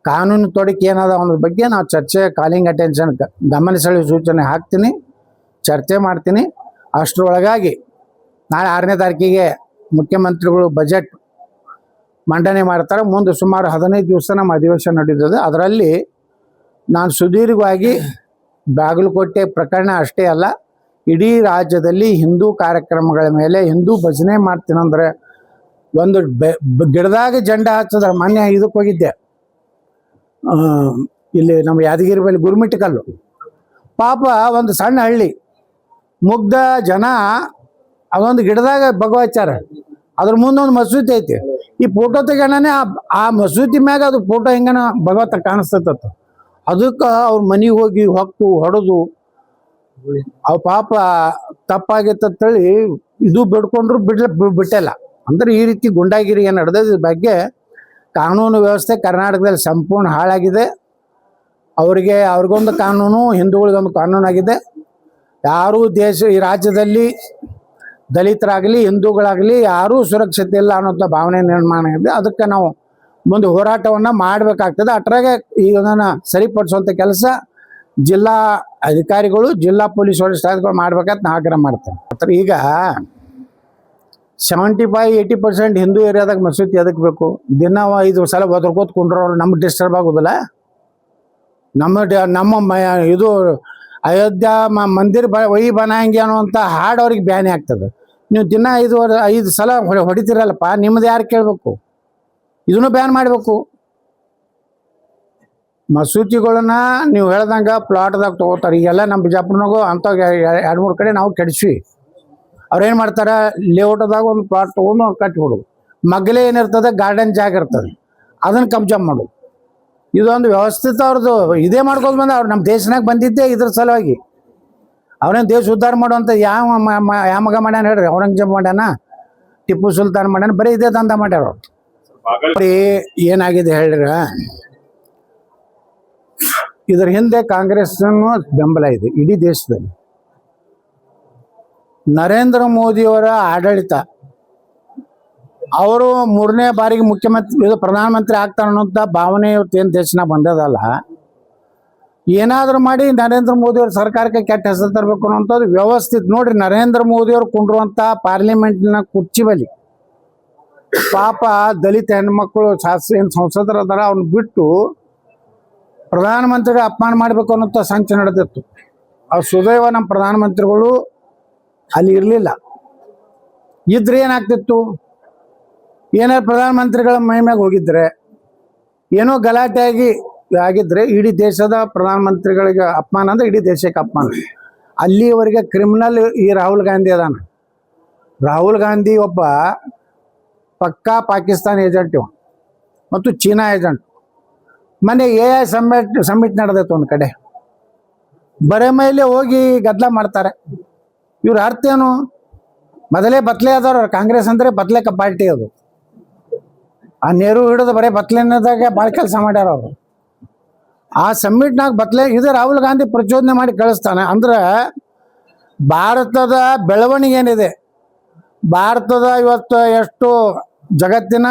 ಕಾನೂನು ತೊಡಕೆ ಏನದ ಅನ್ನೋದ್ರ ಬಗ್ಗೆ ನಾವು ಚರ್ಚೆ ಕಾಲಿಂಗ್ ಅಟೆನ್ಷನ್ ಗಮನ ಸೆಳೆಯುವ ಸೂಚನೆ ಹಾಕ್ತೀನಿ, ಚರ್ಚೆ ಮಾಡ್ತೀನಿ. ಅಷ್ಟರೊಳಗಾಗಿ ನಾಳೆ 6ನೇ ತಾರೀಕಿಗೆ ಮುಖ್ಯಮಂತ್ರಿಗಳು ಬಜೆಟ್ ಮಂಡನೆ ಮಾಡ್ತಾರೆ. ಮುಂದೆ ಸುಮಾರು 15 ದಿವಸ ನಮ್ಮ ಅಧಿವೇಶನ ನಡೀತದೆ. ಅದರಲ್ಲಿ ನಾನು ಸುದೀರ್ಘವಾಗಿ ಬಾಗಲಕೋಟೆ ಪ್ರಕರಣ ಅಷ್ಟೇ ಅಲ್ಲ, ಇಡೀ ರಾಜ್ಯದಲ್ಲಿ ಹಿಂದೂ ಕಾರ್ಯಕ್ರಮಗಳ ಮೇಲೆ ಹಿಂದೂ ಭಜನೆ ಮಾಡ್ತೀನಂದ್ರೆ ಒಂದು ಗಿಡದಾಗ ಜೆಂಡಾ ಹಚ್ಚಿದ್ರೆ ಮೊನ್ನೆ ಇದಕ್ಕೆ ಹೋಗಿದ್ದೆ, ಇಲ್ಲಿ ನಮ್ಮ ಯಾದಗಿರಿ ಬಳಿ ಗುರುಮಿಟ್ಟಕಲ್ಲು. ಪಾಪ ಒಂದು ಸಣ್ಣ ಹಳ್ಳಿ, ಮುಗ್ಧ ಜನ ಅದೊಂದು ಗಿಡದಾಗ ಭಗವಚ್ಚಾರ. ಅದ್ರ ಮುಂದೊಂದು ಮಸೂತಿ ಐತಿ. ಈ ಫೋಟೋ ತೆಗೋಣನೇ ಆ ಮಸೂತಿ ಮ್ಯಾಗ ಅದು ಫೋಟೋ ಹೆಂಗನ ಭಗವತ್ತ ಕಾಣಿಸ್ತೈತ. ಅದಕ್ಕೆ ಅವ್ರ ಮನೆಗೆ ಹೋಗಿ ಹೊಕ್ಕು ಹೊಡೆದು ಅವು ಪಾಪ ತಪ್ಪಾಗಿತ್ತಂತೇಳಿ ಇದು ಬಿಡ್ಕೊಂಡ್ರು ಬಿಟ್ಟಿಲ್ಲ. ಅಂದ್ರೆ ಈ ರೀತಿ ಗುಂಡಾಗಿರಿ ಏನು ನಡೆದ ಬಗ್ಗೆ ಕಾನೂನು ವ್ಯವಸ್ಥೆ ಕರ್ನಾಟಕದಲ್ಲಿ ಸಂಪೂರ್ಣ ಹಾಳಾಗಿದೆ. ಅವ್ರಿಗೊಂದು ಕಾನೂನು, ಹಿಂದೂಗಳಿಗೊಂದು ಕಾನೂನು ಆಗಿದೆ. ಯಾರೂ ಈ ರಾಜ್ಯದಲ್ಲಿ ದಲಿತರಾಗಲಿ ಹಿಂದೂಗಳಾಗಲಿ ಯಾರೂ ಸುರಕ್ಷತೆ ಇಲ್ಲ ಅನ್ನೋಂಥ ಭಾವನೆ ನಿರ್ಮಾಣ ಆಗಿದೆ. ಅದಕ್ಕೆ ನಾವು ಮುಂದೆ ಹೋರಾಟವನ್ನು ಮಾಡಬೇಕಾಗ್ತದೆ. ಅಟ್ರಾಗೆ ಇದನ್ನು ಸರಿಪಡಿಸುವಂಥ ಕೆಲಸ ಜಿಲ್ಲಾ ಅಧಿಕಾರಿಗಳು, ಜಿಲ್ಲಾ ಪೊಲೀಸ್ ವರಿಷ್ಠಾಧಿಕಾರಿಗಳು ಮಾಡ್ಬೇಕಂತ ನಾ ಆಗ್ರಹ ಮಾಡ್ತೇನೆ. ಈಗ 75-80% ಹಿಂದೂ ಏರಿಯಾದಾಗ ಮಸೂತಿ ಅದಕ್ಕೆ ಬೇಕು. ದಿನ 5 ಸಲ ಬದರ್ಕೋತ ಕುಂಡ್ರವ್ರು ನಮ್ಗೆ ಡಿಸ್ಟರ್ಬ್ ಆಗೋದಿಲ್ಲ. ನಮ್ಮ ಇದು ಅಯೋಧ್ಯ ಮಂದಿರ ವಹಿ ಬನಾಂಗಿ ಅನ್ನುವಂಥ ಹಾಡು ಅವ್ರಿಗೆ ಬ್ಯಾನಿ ಆಗ್ತದೆ. ನೀವು ದಿನ 5 ಸಲ ಹೊಡಿತೀರಲ್ಲಪ್ಪ, ನಿಮ್ಮದು ಯಾರು ಕೇಳಬೇಕು? ಇದನ್ನು ಬ್ಯಾನ್ ಮಾಡಬೇಕು. ಮಸೂತಿಗಳನ್ನ ನೀವು ಹೇಳ್ದಂಗೆ ಪ್ಲಾಟ್ದಾಗ ತೊಗೋತಾರೆ. ಈಗೆಲ್ಲ ನಮ್ಮ ಬಿಜಾಪುರನಾಗೂ ಅಂಥ 2-3 ಕಡೆ ನಾವು ಕೆಡಿಸ್ವಿ. ಅವ್ರೇನು ಮಾಡ್ತಾರೆ, ಲೇಔಟದಾಗ ಒಂದು ಪ್ಲಾಟ್ ತೊಗೊಂಡು ಕಟ್ಟಿಬಿಡೋದು. ಮಗ್ಲೇ ಏನಿರ್ತದೆ, ಗಾರ್ಡನ್ ಜಾಗ ಇರ್ತದೆ, ಅದನ್ನು ಕಬ್ಜಾ ಮಾಡೋದು. ಇದೊಂದು ವ್ಯವಸ್ಥಿತ ಅವ್ರದ್ದು ಇದೇ ಮಾಡ್ಕೊಂಡು ಬಂದ. ಅವ್ರು ನಮ್ಮ ದೇಶನಾಗ ಬಂದಿದ್ದೇ ಇದ್ರ ಸಲುವಾಗಿ. ಅವನೇನು ದೇಶ ಉದ್ಧಾರ ಮಾಡುವಂಥ ಯಾವ ಮಗ ಮಾಡ್ಯಾನ ಹೇಳ್ರಿ? ಔರಂಗಜೇಬ್ ಮಾಡ್ಯಾನ, ಟಿಪ್ಪು ಸುಲ್ತಾನ್ ಮಾಡ್ಯಾನ, ಬರೀ ಇದೇ ದಂಧ ಮಾಡ್ಯಾರ. ಏನಾಗಿದೆ ಹೇಳ್ರ, ಇದ್ರ ಹಿಂದೆ ಕಾಂಗ್ರೆಸ್ ಬೆಂಬಲ ಇದೆ ಇಡೀ ದೇಶದಲ್ಲಿ. ನರೇಂದ್ರ ಮೋದಿಯವರ ಆಡಳಿತ, ಅವರು 3ನೇ ಬಾರಿಗೆ ಮುಖ್ಯಮಂತ್ರಿ ಪ್ರಧಾನಮಂತ್ರಿ ಆಗ್ತಾರ ಅನ್ನೋಂಥ ಭಾವನೆ ಇವತ್ತೇನು ದೇಶನಾಗ ಬಂದದಲ್ಲ. ಏನಾದರೂ ಮಾಡಿ ನರೇಂದ್ರ ಮೋದಿಯವ್ರ ಸರ್ಕಾರಕ್ಕೆ ಕೆಟ್ಟ ಹೆಸರು ತರಬೇಕು ಅನ್ನೋಂಥದ್ದು ವ್ಯವಸ್ಥಿತ. ನೋಡ್ರಿ, ನರೇಂದ್ರ ಮೋದಿಯವ್ರು ಕುಂಡ್ರುವಂಥ ಪಾರ್ಲಿಮೆಂಟ್ನ ಕುರ್ಚಿ ಬಳಿ ಪಾಪ ದಲಿತ ಹೆಣ್ಮಕ್ಳು ಏನು ಸಂಸದರು ಅದಾರ, ಅವ್ನ ಬಿಟ್ಟು ಪ್ರಧಾನಮಂತ್ರಿಗೆ ಅಪಮಾನ ಮಾಡಬೇಕು ಅನ್ನೋಂಥ ಸಂಚು ನಡೆದಿತ್ತು. ಅವ್ರು ಸುದೈವ ನಮ್ಮ ಪ್ರಧಾನಮಂತ್ರಿಗಳು ಅಲ್ಲಿ ಇರಲಿಲ್ಲ. ಇದ್ರೆ ಏನಾಗ್ತಿತ್ತು? ಏನಾರು ಪ್ರಧಾನಮಂತ್ರಿಗಳ ಮೈ ಮ್ಯಾಗ ಹೋಗಿದ್ರೆ, ಏನೋ ಗಲಾಟೆ ಆಗಿದ್ರೆ ಇಡೀ ದೇಶದ ಪ್ರಧಾನಮಂತ್ರಿಗಳಿಗೆ ಅಪಮಾನ ಅಂದ್ರೆ ಇಡೀ ದೇಶಕ್ಕೆ ಅಪಮಾನ. ಅಲ್ಲಿವರೆಗೆ ಕ್ರಿಮಿನಲ್ ಈ ರಾಹುಲ್ ಗಾಂಧಿ ಅದಾನ. ರಾಹುಲ್ ಗಾಂಧಿ ಒಬ್ಬ ಪಕ್ಕಾ ಪಾಕಿಸ್ತಾನ ಏಜೆಂಟ್ ಇವ ಮತ್ತು ಚೀನಾ ಏಜೆಂಟ್. ಮೊನ್ನೆ AI ಸಮ್ಮಿಟ್ ನಡೆದೈತೆ ಒಂದು ಕಡೆ. ಬರೇ ಮೇಲೆ ಹೋಗಿ ಗದ್ದಲ ಮಾಡ್ತಾರೆ. ಇವ್ರ ಅರ್ಥ ಏನು? ಮೊದಲೇ ಬತ್ಲೆ ಅದಾರ. ಕಾಂಗ್ರೆಸ್ ಅಂದರೆ ಬತ್ಲೆ ಪಾರ್ಟಿ ಅದು. ಆ ನೆಹರು ಹಿಡಿದು ಬರೀ ಬತ್ಲೆನದಾಗ ಭಾಳ ಕೆಲಸ ಮಾಡ್ಯಾರ ಅವರು. ಆ ಸಮ್ಮಿಟ್ನಾಗ ಬತ್ಲೆ ಇದು ರಾಹುಲ್ ಗಾಂಧಿ ಪ್ರಚೋದನೆ ಮಾಡಿ ಕಳಿಸ್ತಾನೆ. ಅಂದ್ರೆ ಭಾರತದ ಬೆಳವಣಿಗೆ ಏನಿದೆ, ಭಾರತದ ಇವತ್ತು ಎಷ್ಟು ಜಗತ್ತಿನ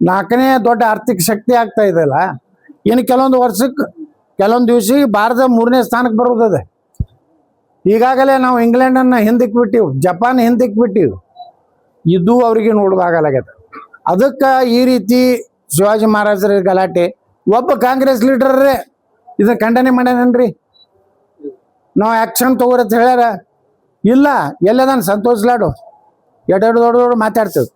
4ನೇ ದೊಡ್ಡ ಆರ್ಥಿಕ ಶಕ್ತಿ ಆಗ್ತಾ ಇದೆಯಲ್ಲ, ಇನ್ನು ಕೆಲವೊಂದು ವರ್ಷಕ್ಕೆ ಕೆಲವೊಂದು ದಿವಸ ಭಾರತ 3ನೇ ಸ್ಥಾನಕ್ಕೆ ಬರೋದಿದೆ. ಈಗಾಗಲೇ ನಾವು ಇಂಗ್ಲೆಂಡನ್ನು ಹಿಂದಕ್ಕೆ ಬಿಟ್ಟಿವು, ಜಪಾನ್ ಹಿಂದಕ್ಕೆ ಬಿಟ್ಟಿವು. ಇದು ಅವರಿಗೆ ನೋಡೋದಾಗಲಾಗ್ಯದ. ಅದಕ್ಕೆ ಈ ರೀತಿ ಶಿವಾಜಿ ಮಹಾರಾಜರ ಗಲಾಟೆ. ಒಬ್ಬ ಕಾಂಗ್ರೆಸ್ ಲೀಡರ್ರೇ ಇದನ್ನ ಖಂಡನೆ ಮಾಡ್ಯಾನನ್ರಿ. ನಾವು ಆ್ಯಕ್ಷನ್ ತಗೋರಿ ಅಂತ ಹೇಳ್ಯಾರ. ಇಲ್ಲ, ಎಲ್ಲದಾನ ಸಂತೋಷ್ ಲಾಡು ಎರಡು ದೊಡ್ಡ ದೊಡ್ಡ ಮಾತಾಡ್ತಿದ್ರು.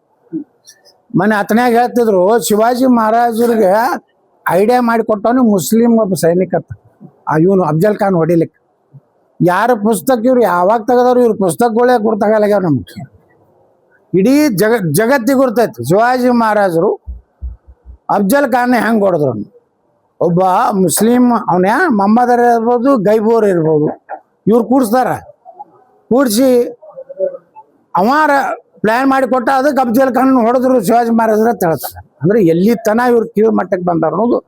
ಮನೆ ಹತ್ತನ್ಯಾಗ ಹೇಳ್ತಿದ್ರು, ಶಿವಾಜಿ ಮಹಾರಾಜರಿಗೆ ಐಡಿಯಾ ಮಾಡಿಕೊಟ್ಟವನು ಮುಸ್ಲಿಂ ಒಬ್ಬ ಸೈನಿಕ ಅಂತ, ಇವನು ಅಫ್ಜಲ್ ಖಾನ್ ಹೊಡಿಲಿಕ್ಕೆ. ಯಾರ ಪುಸ್ತಕ ಇವ್ರು ಯಾವಾಗ ತೆಗೆದವ್ರು, ಇವ್ರ ಪುಸ್ತಕಗಳೇ ಗುರ್ತಾಗಲ್ಲಾಗ್ಯಾವ ನಮ್ಗೆ. ಇಡೀ ಜಗತ್ತಿಗೆ ಗುರ್ತೈತಿ ಶಿವಾಜಿ ಮಹಾರಾಜರು ಅಫ್ಜಲ್ ಖಾನ್ ಹೆಂಗೆ ಹೊಡೆದ್ರು. ಒಬ್ಬ ಮುಸ್ಲಿಂ ಅವನ ಮೊಹಮ್ಮದರ್ ಇರ್ಬೋದು, ಗೈಬೂರ್ ಇರ್ಬೋದು, ಇವ್ರು ಕೂಡಿಸಿ ಅವಾರ ಪ್ಲ್ಯಾನ್ ಮಾಡಿಕೊಟ್ಟ. ಅದಕ್ಕೆ ಅಫ್ಜಲ್ ಖಾನ್ ಹೊಡೆದ್ರು ಶಿವಾಜಿ ಮಹಾರಾಜರ ಅಂತ ಹೇಳ್ತಾರೆ. ಅಂದ್ರೆ ಎಲ್ಲಿ ತನ ಇವ್ರು ಕೀಳು ಮಟ್ಟಕ್ಕೆ ಬಂದಾರ ಅನ್ನೋದು.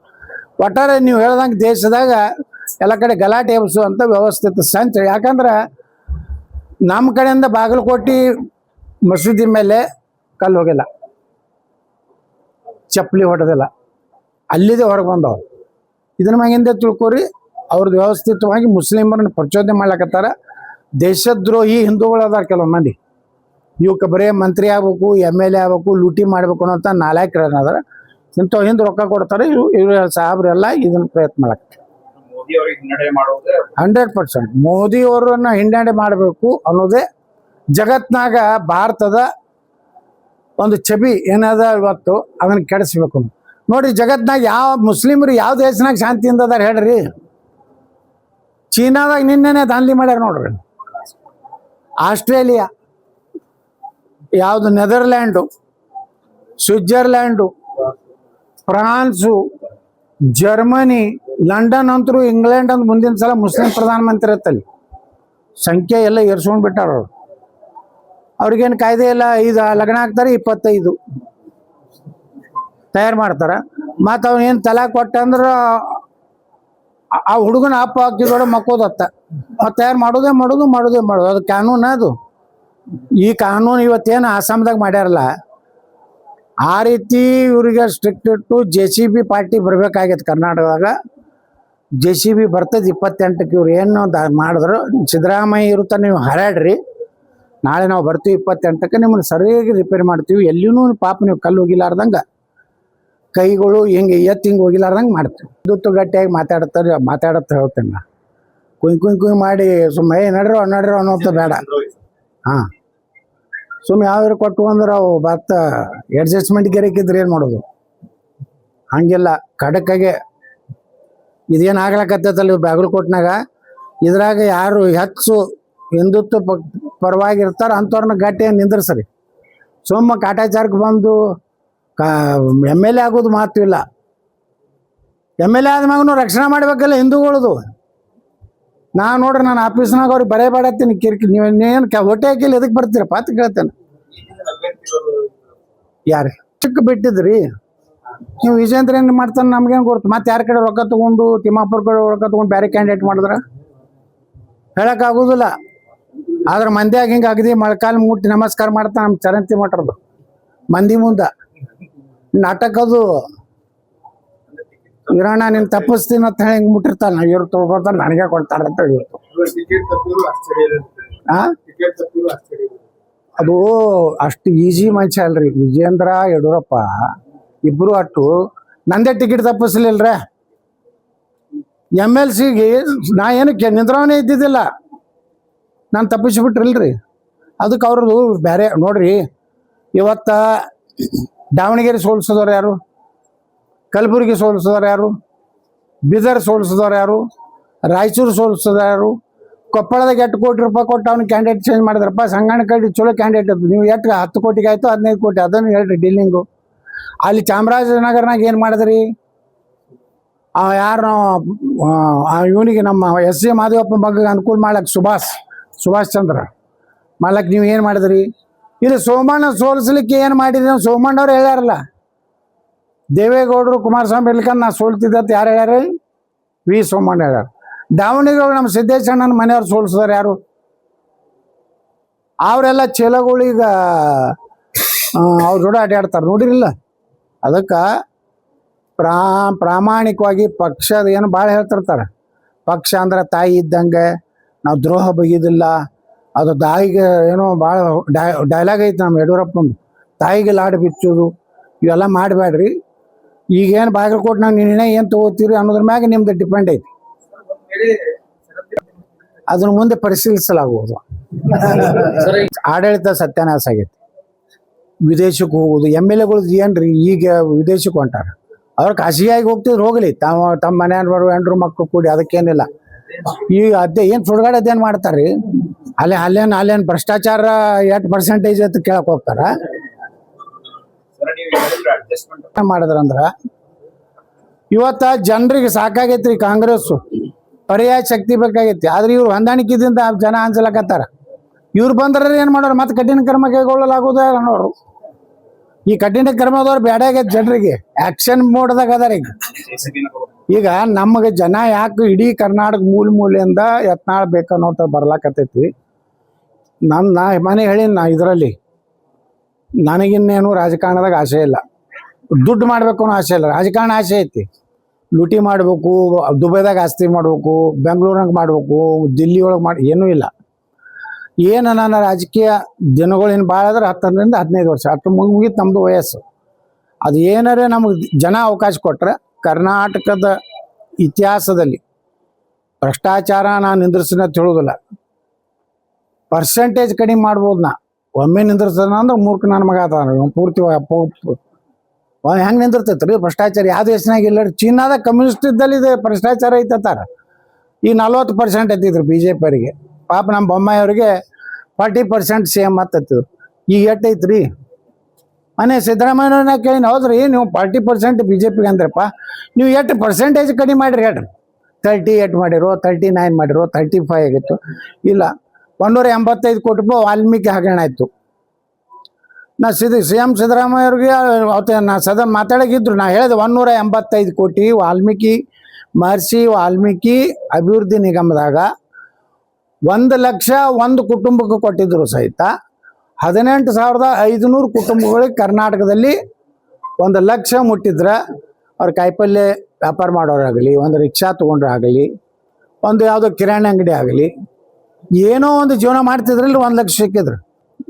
ಒಟ್ಟಾರೆ ನೀವು ಹೇಳ್ದಂಗೆ ದೇಶದಾಗ ಎಲ್ಲ ಕಡೆ ಗಲಾಟೆ ಎಬ್ಸುವಂಥ ವ್ಯವಸ್ಥಿತ ಸಂಚ. ಯಾಕಂದ್ರೆ ನಮ್ಮ ಕಡೆಯಿಂದ ಬಾಗಲಕೋಟೆ ಮಸೂದಿ ಮೇಲೆ ಕಲ್ಲು ಹೋಗಿಲ್ಲ, ಚಪ್ಪಲಿ ಹೊಡೆದಿಲ್ಲ, ಅಲ್ಲಿದೆ ಹೊರಗೆ ಬಂದವ್ರು. ಇದನ್ನ ಮ್ಯಾಗಿಂದ ತಿಳ್ಕೊರಿ. ಅವ್ರದ್ದು ವ್ಯವಸ್ಥಿತವಾಗಿ ಮುಸ್ಲಿಮರನ್ನ ಪ್ರಚೋದನೆ ಮಾಡ್ಲಕತ್ತಾರ. ದೇಶದ್ರೋಹಿ ಹಿಂದೂಗಳು ಅದಾರ ಕೆಲವು ಮಂದಿ. ಇವಕ್ಕೆ ಬರೇ ಮಂತ್ರಿ ಆಗ್ಬೇಕು, MLA ಆಗ್ಬೇಕು, ಲೂಟಿ ಮಾಡ್ಬೇಕು ಅನ್ನೋಂಥ ನಾಲ್ಕು ಅದಾರ. ಇಂಥವು ಹಿಂದೆ ರೊಕ್ಕ ಕೊಡ್ತಾರೆ. ಇವ್ರ ಸಾಹೇಬ್ರೆಲ್ಲ ಇದನ್ನ ಪ್ರಯತ್ನ ಮಾಡಕ್ಕೆ 100% ಮೋದಿ ಅವರನ್ನ ಹಿನ್ನಡೆ ಮಾಡಬೇಕು ಅನ್ನೋದೇ ಜಗತ್ನಾಗ ಭಾರತದ ಒಂದು ಛಬಿ ಏನದ ಇವತ್ತು ಅದನ್ನ ಕೆಡಿಸ್ಬೇಕು. ನೋಡ್ರಿ, ಜಗತ್ನಾಗ ಯಾವ ಮುಸ್ಲಿಮರು ಯಾವ ದೇಶನಾಗ ಶಾಂತಿಯಿಂದ ಅದಾರ ಹೇಳ್ರಿ? ಚೀನಾದಾಗ ನಿನ್ನೆನೆ ದಾಂಧಲಿ ಮಾಡ್ಯಾರ ನೋಡ್ರಿ. ಆಸ್ಟ್ರೇಲಿಯಾ, ಯಾವುದು Netherland, Switzerland, France, Germany, London ಅಂತರೂ, ಇಂಗ್ಲೆಂಡ್ ಅಂತ ಮುಂದಿನ ಸಲ ಮುಸ್ಲಿಂ ಪ್ರಧಾನಮಂತ್ರಿ ಇರ್ತಲ್ಲಿ. ಸಂಖ್ಯೆ ಎಲ್ಲ ಏರ್ಸ್ಕೊಂಡು ಬಿಟ್ಟಾರ ಅವರು. ಅವ್ರಿಗೇನು ಕಾಯ್ದೆ ಇಲ್ಲ. 5 ಲಗ್ನ ಆಗ್ತಾರೆ, 25 ತಯಾರು ಮಾಡ್ತಾರೆ. ಮತ್ತು ಅವನೇನು ತಲಾ ಕೊಟ್ಟಂದ್ರೆ ಆ ಹುಡುಗನ ಅಪ್ಪ ಹಾಕಿದೋಡ ಮಕ್ಕೋದತ್ತ ತಯಾರು ಮಾಡೋದೇ. ಅದು ಕಾನೂನು. ಅದು ಈ ಕಾನೂನು ಇವತ್ತೇನು ಆಸಾಮ್ದಾಗ ಮಾಡ್ಯಾರಲ್ಲ, ಆ ರೀತಿ ಇವ್ರಿಗೆ ಸ್ಟ್ರಿಕ್ಟ್ ಇಟ್ಟು JCB ಪಾರ್ಟಿ ಬರ್ಬೇಕಾಗೈತೆ ಕರ್ನಾಟಕದಾಗ. JCB ಬರ್ತದೆ 28ಕ್ಕೆ. ಇವ್ರು ಏನು ಮಾಡಿದ್ರು, ಸಿದ್ದರಾಮಯ್ಯ ಇರುತ್ತ ನೀವು ಹರಾಡ್ರಿ, ನಾಳೆ ನಾವು ಬರ್ತೀವಿ 28ಕ್ಕೆ, ನಿಮ್ಮನ್ನು ಸರಿಯಾಗಿ ರಿಪೇರಿ ಮಾಡ್ತೀವಿ. ಎಲ್ಲಿನೂ ಪಾಪ ನೀವು ಕಲ್ಲು ಹೋಗಿಲಾರ್ದಂಗೆ, ಕೈಗಳು ಹಿಂಗೆ ಹಿಂಗೆ ಹೋಗಿಲಾರ್ದಂಗೆ ಮಾಡ್ತೀವಿ. ದುತ್ತು ಗಟ್ಟಿಯಾಗಿ ಮಾತಾಡತ್ತ ಹೇಳ್ತೇನೆ ನಾ. ಕುಯ್ ಮಾಡಿ ಸುಮ್ಮನೆ ನಡ್ರೋ ಅನ್ನೋದು ಬೇಡ. ಹಾಂ, ಸುಮ್ಮನೆ ಯಾವ್ಯಾರು ಕೊಟ್ಟು ಅಂದ್ರೆ ಅವು ಭತ್ತ ಅಡ್ಜಸ್ಟ್ಮೆಂಟ್ ಗೆರಕಿದ್ರೆ ಏನು ಮಾಡೋದು? ಹಂಗಿಲ್ಲ, ಖಡಕ್ಕಾಗೆ ಇದೇನು ಆಗ್ಲಕತ್ತೈತಲ್ಲ ಬಾಗಲಕೋಟ್ನಾಗ. ಇದ್ರಾಗ ಯಾರು ಹೆಚ್ಚು ಹಿಂದುತ್ವ ಪರವಾಗಿರ್ತಾರ ಅಂಥವ್ರನ್ನ ಗಟ್ಟಿಯಾಗಿ ನಿಂದ್ರಸರಿ. ಸುಮ್ಮ ಕಾಟಾಚಾರಕ್ಕೆ ಬಂದು MLA ಆಗೋದು ಮಾತು ಇಲ್ಲ. MLA ಆದ್ಮ್ಯಾಗೂ ರಕ್ಷಣೆ ಮಾಡ್ಬೇಕಲ್ಲ ಹಿಂದೂಗಳದು. ನೋಡ್ರಿ, ನಾನು ಆಫೀಸ್ನಾಗ ಅವ್ರಿಗೆ ಬರೇ ಬಾಡತ್ತೀನಿ ನೀವೇನು ಹೊಟ್ಟೆ ಹಾಕಿಲ್ಲ, ಎದಕ್ಕೆ ಬರ್ತೀರಪ್ಪ ಅಂತ ಕೇಳ್ತೇನೆ. ಯಾರು ಚಿಕ್ಕ ಬಿಟ್ಟಿದ್ರಿ ನೀವು? ವಿಜೇಂದ್ರ ಏನು ಮಾಡ್ತಾನೆ ನಮ್ಗೇನು ಗೊತ್ತು? ಮತ್ತೆ ಯಾರ ಕಡೆ ರೊಕ್ಕ ತೊಗೊಂಡು, ತಿಮ್ಮಾಪುರ ಕಡೆ ರೊಕ್ಕ ತೊಗೊಂಡು ಬೇರೆ ಕ್ಯಾಂಡಿಡೇಟ್ ಮಾಡಿದ್ರೆ ಹೇಳೋಕ್ಕಾಗೋದಿಲ್ಲ. ಆದ್ರೆ ಮಂದ್ಯಾಗ ಹಿಂಗೆ ಅಗದಿ ಮೊಳಕಾಲು ಮುಟ್ಟಿ ನಮಸ್ಕಾರ ಮಾಡ್ತಾನೆ ನಮ್ಮ ಚರಂತಿ ಮಠದ್ದು ಮಂದಿ ಮುಂದೆ. ನಾಟಕದು ಇರೋಣ ನೀನು ತಪ್ಪಿಸ್ತೀನಿ ಅಂತ ಹೇಳಿ ಹಿಂಗೆ ಮುಟ್ಟಿರ್ತಾನೆ. ಇವ್ರು ತೊಗೊಳ್ತಾರೆ, ನನಗೆ ಕೊಡ್ತಾರೆ ಅಂತ ಹೇಳ್ತು. ಅದು ಅಷ್ಟು ಈಜಿ ಮನುಷ್ಯ ಅಲ್ರಿ ವಿಜೇಂದ್ರ ಯಡಿಯೂರಪ್ಪ. ಇಬ್ರು ಅಟ್ಟು ನಂದೇ ಟಿಕೆಟ್ ತಪ್ಪಿಸ್ಲಿಲ್ರ. MLCಗೆ ನಾ ಏನಕ್ಕೆ ನಿಂದ್ರವನೇ ಇದ್ದಿದ್ದಿಲ್ಲ, ನಾನು ತಪ್ಪಿಸ್ಬಿಟ್ರಿಲ್ರಿ. ಅದಕ್ಕೆ ಅವ್ರದ್ದು ಬೇರೆ ನೋಡ್ರಿ. ಇವತ್ತ ದಾವಣಗೆರೆ ಸೋಲಿಸಿದವ್ರು ಯಾರು? ಕಲಬುರಗಿ ಸೋಲಿಸಿದವ್ರು ಯಾರು? ಬೀದರ್ ಸೋಲಿಸಿದವ್ರು ಯಾರು? ರಾಯಚೂರು ಸೋಲಿಸಿದವ್ರು ಯಾರು? ಕೊಪ್ಪಳದಾಗ 8 ಕೋಟಿ ರೂಪಾಯಿ ಕೊಟ್ಟು ಅವ್ನು ಕ್ಯಾಂಡಿಡೇಟ್ ಚೇಂಜ್ ಮಾಡಿದ್ರಪ್ಪ. ಸಂಗಣ್ಣ ಕಡೆ ಚಲೋ ಕ್ಯಾಂಡಿಡೇಟ್ ಅದು. ನೀವು 10 ಕೋಟಿಗೆ ಆಯಿತು, 15 ಕೋಟಿ, ಅದನ್ನು ಹೇಳ್ರಿ ಡೀಲಿಂಗು. ಅಲ್ಲಿ ಚಾಮರಾಜನಗರನಾಗ ಏನು ಮಾಡಿದ್ರಿ? ಯಾರು ಇವನಿಗೆ ನಮ್ಮ SC ಮಾದೇವಪ್ಪ ಮಗ ಅನುಕೂಲ ಮಾಡ್ಲಕ್ಕೆ ಸುಭಾಷ್ ಚಂದ್ರ ಮಾಡ್ಲಕ್ಕೆ ನೀವು ಏನು ಮಾಡಿದ್ರಿ? ಇಲ್ಲಿ ಸೋಮಣ್ಣ ಸೋಲಿಸ್ಲಿಕ್ಕೆ ಏನು ಮಾಡಿದ್ರಿ? ಸೋಮಣ್ಣವ್ರು ಹೇಳ್ಯಾರಲ್ಲ, ದೇವೇಗೌಡರು ಕುಮಾರಸ್ವಾಮಿ ಇರ್ಲಿಕ್ಕೆ ನಾ ಸೋಲ್ತಿದ್ದೆ ಅಂತ ಯಾರು ಹೇಳ್ಯಾರ? ವಿ ಸೋಮಣ್ಣ ಹೇಳ್ಯಾರ. ದಾವಣಗೆರೆ ನಮ್ಮ ಸಿದ್ದೇಶಣ್ಣನ ಮನೆಯವ್ರು ಸೋಲಿಸಿದಾರೆ ಯಾರು? ಅವರೆಲ್ಲ ಚೇಲಗಳೀಗ ಅವ್ರ ಜೋಡ ಅಡ್ಡಾಡ್ತಾರೆ, ನೋಡಿರಿಲ್ಲ? ಅದಕ್ಕೆ ಪ್ರಾಮಾಣಿಕವಾಗಿ ಪಕ್ಷದ ಏನು ಭಾಳ ಹೇಳ್ತಿರ್ತಾರೆ. ಪಕ್ಷ ಅಂದ್ರೆ ತಾಯಿ ಇದ್ದಂಗೆ, ನಾವು ದ್ರೋಹ ಬಗೆಯೋದಿಲ್ಲ. ಅದು ತಾಯಿಗೆ ಏನೋ ಭಾಳ ಡೈಲಾಗ್ ಐತೆ ನಮ್ಮ ಯಡಿಯೂರಪ್ಪಂದು, ತಾಯಿಗೆ ಲಾಡು ಬಿಚ್ಚೋದು ಇವೆಲ್ಲ ಮಾಡಬೇಡ್ರಿ. ಈಗೇನು ಬಾಗಲಕೋಟೆನಾಗ ನಿರ್ಣಯ ಏನು ತಗೋತೀರಿ ಅನ್ನೋದ್ರ ಮ್ಯಾಗ ನಿಮ್ದು ಡಿಪೆಂಡ್ ಐತಿ. ಅದನ್ನ ಮುಂದೆ ಪರಿಶೀಲಿಸಲಾಗುವುದು. ಆಡಳಿತ ಸತ್ಯಾನಾಶ ಆಗೈತಿ. ವಿದೇಶಕ್ಕೆ ಹೋಗುದು MLAಗಳು ಏನ್ರಿ ಈಗ ವಿದೇಶಕ್ಕೆ ಹೊಂಟಾರ. ಅವ್ರು ಖಾಸಗಿಯಾಗಿ ಹೋಗ್ತಿದ್ರು, ಹೋಗ್ಲಿ, ತಮ್ಮ ಮನೆಯವ್ರು ಹೆಂಡ್ರು ಮಕ್ಕಳು ಕೂಡಿ, ಅದಕ್ಕೇನಿಲ್ಲ. ಈಗ ಏನು ಸುಡುಗಾಡು ಅದೇನು ಮಾಡ್ತಾರ್ರಿ? ಅಲ್ಲೇನು ಭ್ರಷ್ಟಾಚಾರ 8% ಅಂತ ಕೇಳಕ್ ಹೋಗ್ತಾರ ಮಾಡಿದ್ರಂದ್ರ. ಇವತ್ತ ಜನರಿಗೆ ಸಾಕಾಗೈತ್ರಿ ಕಾಂಗ್ರೆಸ್, ಪರ್ಯಾಯ ಶಕ್ತಿ ಬೇಕಾಗೈತಿ. ಆದ್ರೆ ಇವ್ರು ಹೊಂದಾಣಿಕೆದಿಂದ ಜನ ಹಂಚಲಕತ್ತಾರ. ಇವ್ರು ಬಂದ್ರೆ ಏನ್ ಮಾಡೋರು? ಮತ್ತೆ ಕಠಿಣ ಕ್ರಮ ಕೈಗೊಳ್ಳಲಾಗುದ ಅನ್ನೋರು. ಈ ಕಠಿಣ ಕ್ರಮದವ್ರು ಬೇಡ ಆಗೈತಿ ಜನರಿಗೆ. ಆಕ್ಷನ್ ಮೋಡ್ದಾಗ ಅದಾರ ಈಗ ನಮಗೆ ಜನ ಯಾಕೆ ಇಡೀ ಕರ್ನಾಟಕ ಮೂಲೆಯಿಂದ ಯತ್ನಾಳ್ ಬೇಕನ್ನೋತ ಬರ್ಲಾಕತ್ತೈತಿ. ನಾ ಮನೆ ಹೇಳಿ ಇದರಲ್ಲಿ ನನಗಿನ್ನೇನು ರಾಜಕಾರಣದಾಗ ಆಸೆ ಇಲ್ಲ, ದುಡ್ಡು ಮಾಡ್ಬೇಕು ಅನ್ನೋ ಆಸೆ ಇಲ್ಲ. ರಾಜಕಾರಣ ಆಸೆ ಐತಿ. ಲೂಟಿ ಮಾಡಬೇಕು, ದುಬೈದಾಗ ಆಸ್ತಿ ಮಾಡಬೇಕು, ಬೆಂಗಳೂರಾಗ ಮಾಡಬೇಕು, ದಿಲ್ಲಿ ಒಳಗೆ ಏನೂ ಇಲ್ಲ. ಏನು ನನ್ನ ರಾಜಕೀಯ ದಿನಗಳೇನು ಭಾಳ ಆದ್ರೆ 10ರಿಂದ 15 ವರ್ಷ ಅಷ್ಟು ಮುಗಿತು ನಮ್ಮದು ವಯಸ್ಸು. ಅದು ಏನಾರೇ ನಮಗೆ ಜನ ಅವಕಾಶ ಕೊಟ್ಟರೆ ಕರ್ನಾಟಕದ ಇತಿಹಾಸದಲ್ಲಿ ಭ್ರಷ್ಟಾಚಾರ ನಾನು ನಿಂದ್ರಿಸಿನ ಹೇಳೋದಿಲ್ಲ. ಪರ್ಸೆಂಟೇಜ್ ಕಡಿಮೆ ಮಾಡ್ಬೋದು. ನಾ ಒಮ್ಮೆ ನಿಂದ್ರಿಸೋಣ ಅಂದ್ರೆ ಮೂರ್ಖ ನನ್ನ ಮಗ ಅದ ಪೂರ್ತಿ ಹೆಂಗೆ ನಿಂದಿರ್ತೈತೆ ರೀ ಭ್ರಷ್ಟಾಚಾರ? ಯಾವ ದೇಶನಾಗ ಇಲ್ಲ. ಚೀನಾದಾಗ ಕಮ್ಯುನಿಸ್ಟ್ ಇದ್ದಲ್ಲಿ ಇದು ಭ್ರಷ್ಟಾಚಾರ ಐತಾರ. ಈಗ 40% ಐತಿದ್ರು BJP ಅವರಿಗೆ. ಪಾಪ ನಮ್ಮ ಬೊಮ್ಮಾಯಿಯವ್ರಿಗೆ 40% CM ಹತ್ತಿದ್ರು. ಈಗ ಎಟ್ಟೈತ್ರಿ? ಮನೆ ಸಿದ್ದರಾಮಯ್ಯವ್ರನ್ನ ಕೇಳಿನ, ಹೌದ್ರಿ ನೀವು 40% BJPಗೆ ಅಂದ್ರಪ್ಪ, ನೀವು ಎಷ್ಟು ಪರ್ಸೆಂಟೇಜ್ ಕಡಿಮೆ ಮಾಡಿರಿ ಹೇಳ್ರಿ? 38 ಮಾಡಿರೋ, 39 ಮಾಡಿರೋ, 35 ಆಗಿತ್ತು. ಇಲ್ಲ, 185 ಕೋಟಿ ರೂಪಾಯಿ ವಾಲ್ಮೀಕಿ ಹಗರಣ ಆಯಿತು. ನಾ CM ಸಿದ್ದರಾಮಯ್ಯವ್ರಿಗೆ ಅವತ್ತು ನಾ ಮಾತಾಡೋಗಿದ್ರು. ನಾ ಹೇಳಿದೆ 185 ಕೋಟಿ ವಾಲ್ಮೀಕಿ ಮಹರ್ಷಿ ವಾಲ್ಮೀಕಿ ಅಭಿವೃದ್ಧಿ ನಿಗಮದಾಗ 1 ಲಕ್ಷ ಒಂದು ಕುಟುಂಬಕ್ಕೆ ಕೊಟ್ಟಿದ್ರು ಸಹಿತ 18,500 ಕುಟುಂಬಗಳಿಗೆ ಕರ್ನಾಟಕದಲ್ಲಿ 1 ಲಕ್ಷ ಮುಟ್ಟಿದ್ರೆ ಅವ್ರ ಕಾಯಿಪಲ್ಯ ವ್ಯಾಪಾರ ಮಾಡೋರಾಗಲಿ, ಒಂದು ರಿಕ್ಷಾ ತೊಗೊಂಡ್ರಾಗಲಿ, ಒಂದು ಯಾವುದೋ ಕಿರಾಣಿ ಅಂಗಡಿ ಆಗಲಿ, ಏನೋ ಒಂದು ಜೀವನ ಮಾಡ್ತಿದ್ರಲ್ಲಿ 1 ಲಕ್ಷ ಸಿಕ್ಕಿದ್ರು.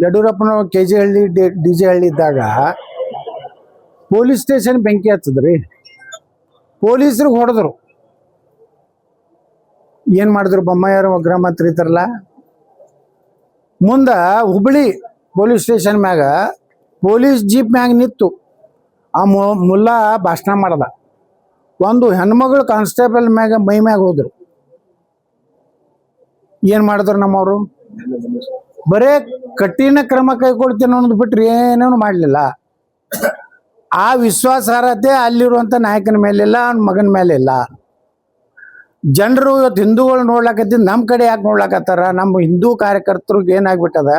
ಯಡಿಯೂರಪ್ಪನ KG ಹಳ್ಳಿ DJ ಹಳ್ಳಿ ಇದ್ದಾಗ ಪೊಲೀಸ್ ಸ್ಟೇಷನ್ ಬೆಂಕಿ ಹತ್ತಿದ್ರಿ, ಪೊಲೀಸರಿಗೆ ಹೊಡೆದ್ರು. ಏನು ಮಾಡಿದ್ರು? ಬೊಮ್ಮಾಯಿಯವರು ಗೃಹ ಮಂತ್ರಿ ಇದ್ದಾರಲ್ಲ, ಮುಂದೆ ಹುಬ್ಬಳ್ಳಿ ಪೊಲೀಸ್ ಸ್ಟೇಷನ್ ಮ್ಯಾಗ ಪೊಲೀಸ್ ಜೀಪ್ ಮ್ಯಾಗ ನಿಂತು ಆ ಮುಲ್ಲಾ ಭಾಷಣ ಮಾಡದ. ಒಂದು ಹೆಣ್ಮಗಳು ಕಾನ್ಸ್ಟೇಬಲ್ ಮ್ಯಾಗ ಮೈ ಮ್ಯಾಗ ಹೋದ್ರು. ಏನು ಮಾಡಿದ್ರು ನಮ್ಮವರು? ಬರೇ ಕಠಿಣ ಕ್ರಮ ಕೈಗೊಳ್ತೀನಿ ಅನ್ನೋದು ಬಿಟ್ರೆ ಏನೇನು ಮಾಡಲಿಲ್ಲ. ಆ ವಿಶ್ವಾಸಾರ್ಹತೆ ಅಲ್ಲಿರುವಂಥ ನಾಯಕನ ಮೇಲಿಲ್ಲ, ಅವ್ನ ಮಗನ ಮೇಲಿಲ್ಲ. ಜನರು ಇವತ್ತು ಹಿಂದೂಗಳು ನೋಡ್ಲಾಕತ್ತಿದ್ದು ನಮ್ಮ ಕಡೆ ಯಾಕೆ ನೋಡ್ಲಾಕತ್ತಾರ? ನಮ್ಮ ಹಿಂದೂ ಕಾರ್ಯಕರ್ತರಿಗೆ ಏನಾಗ್ಬಿಟ್ಟದ,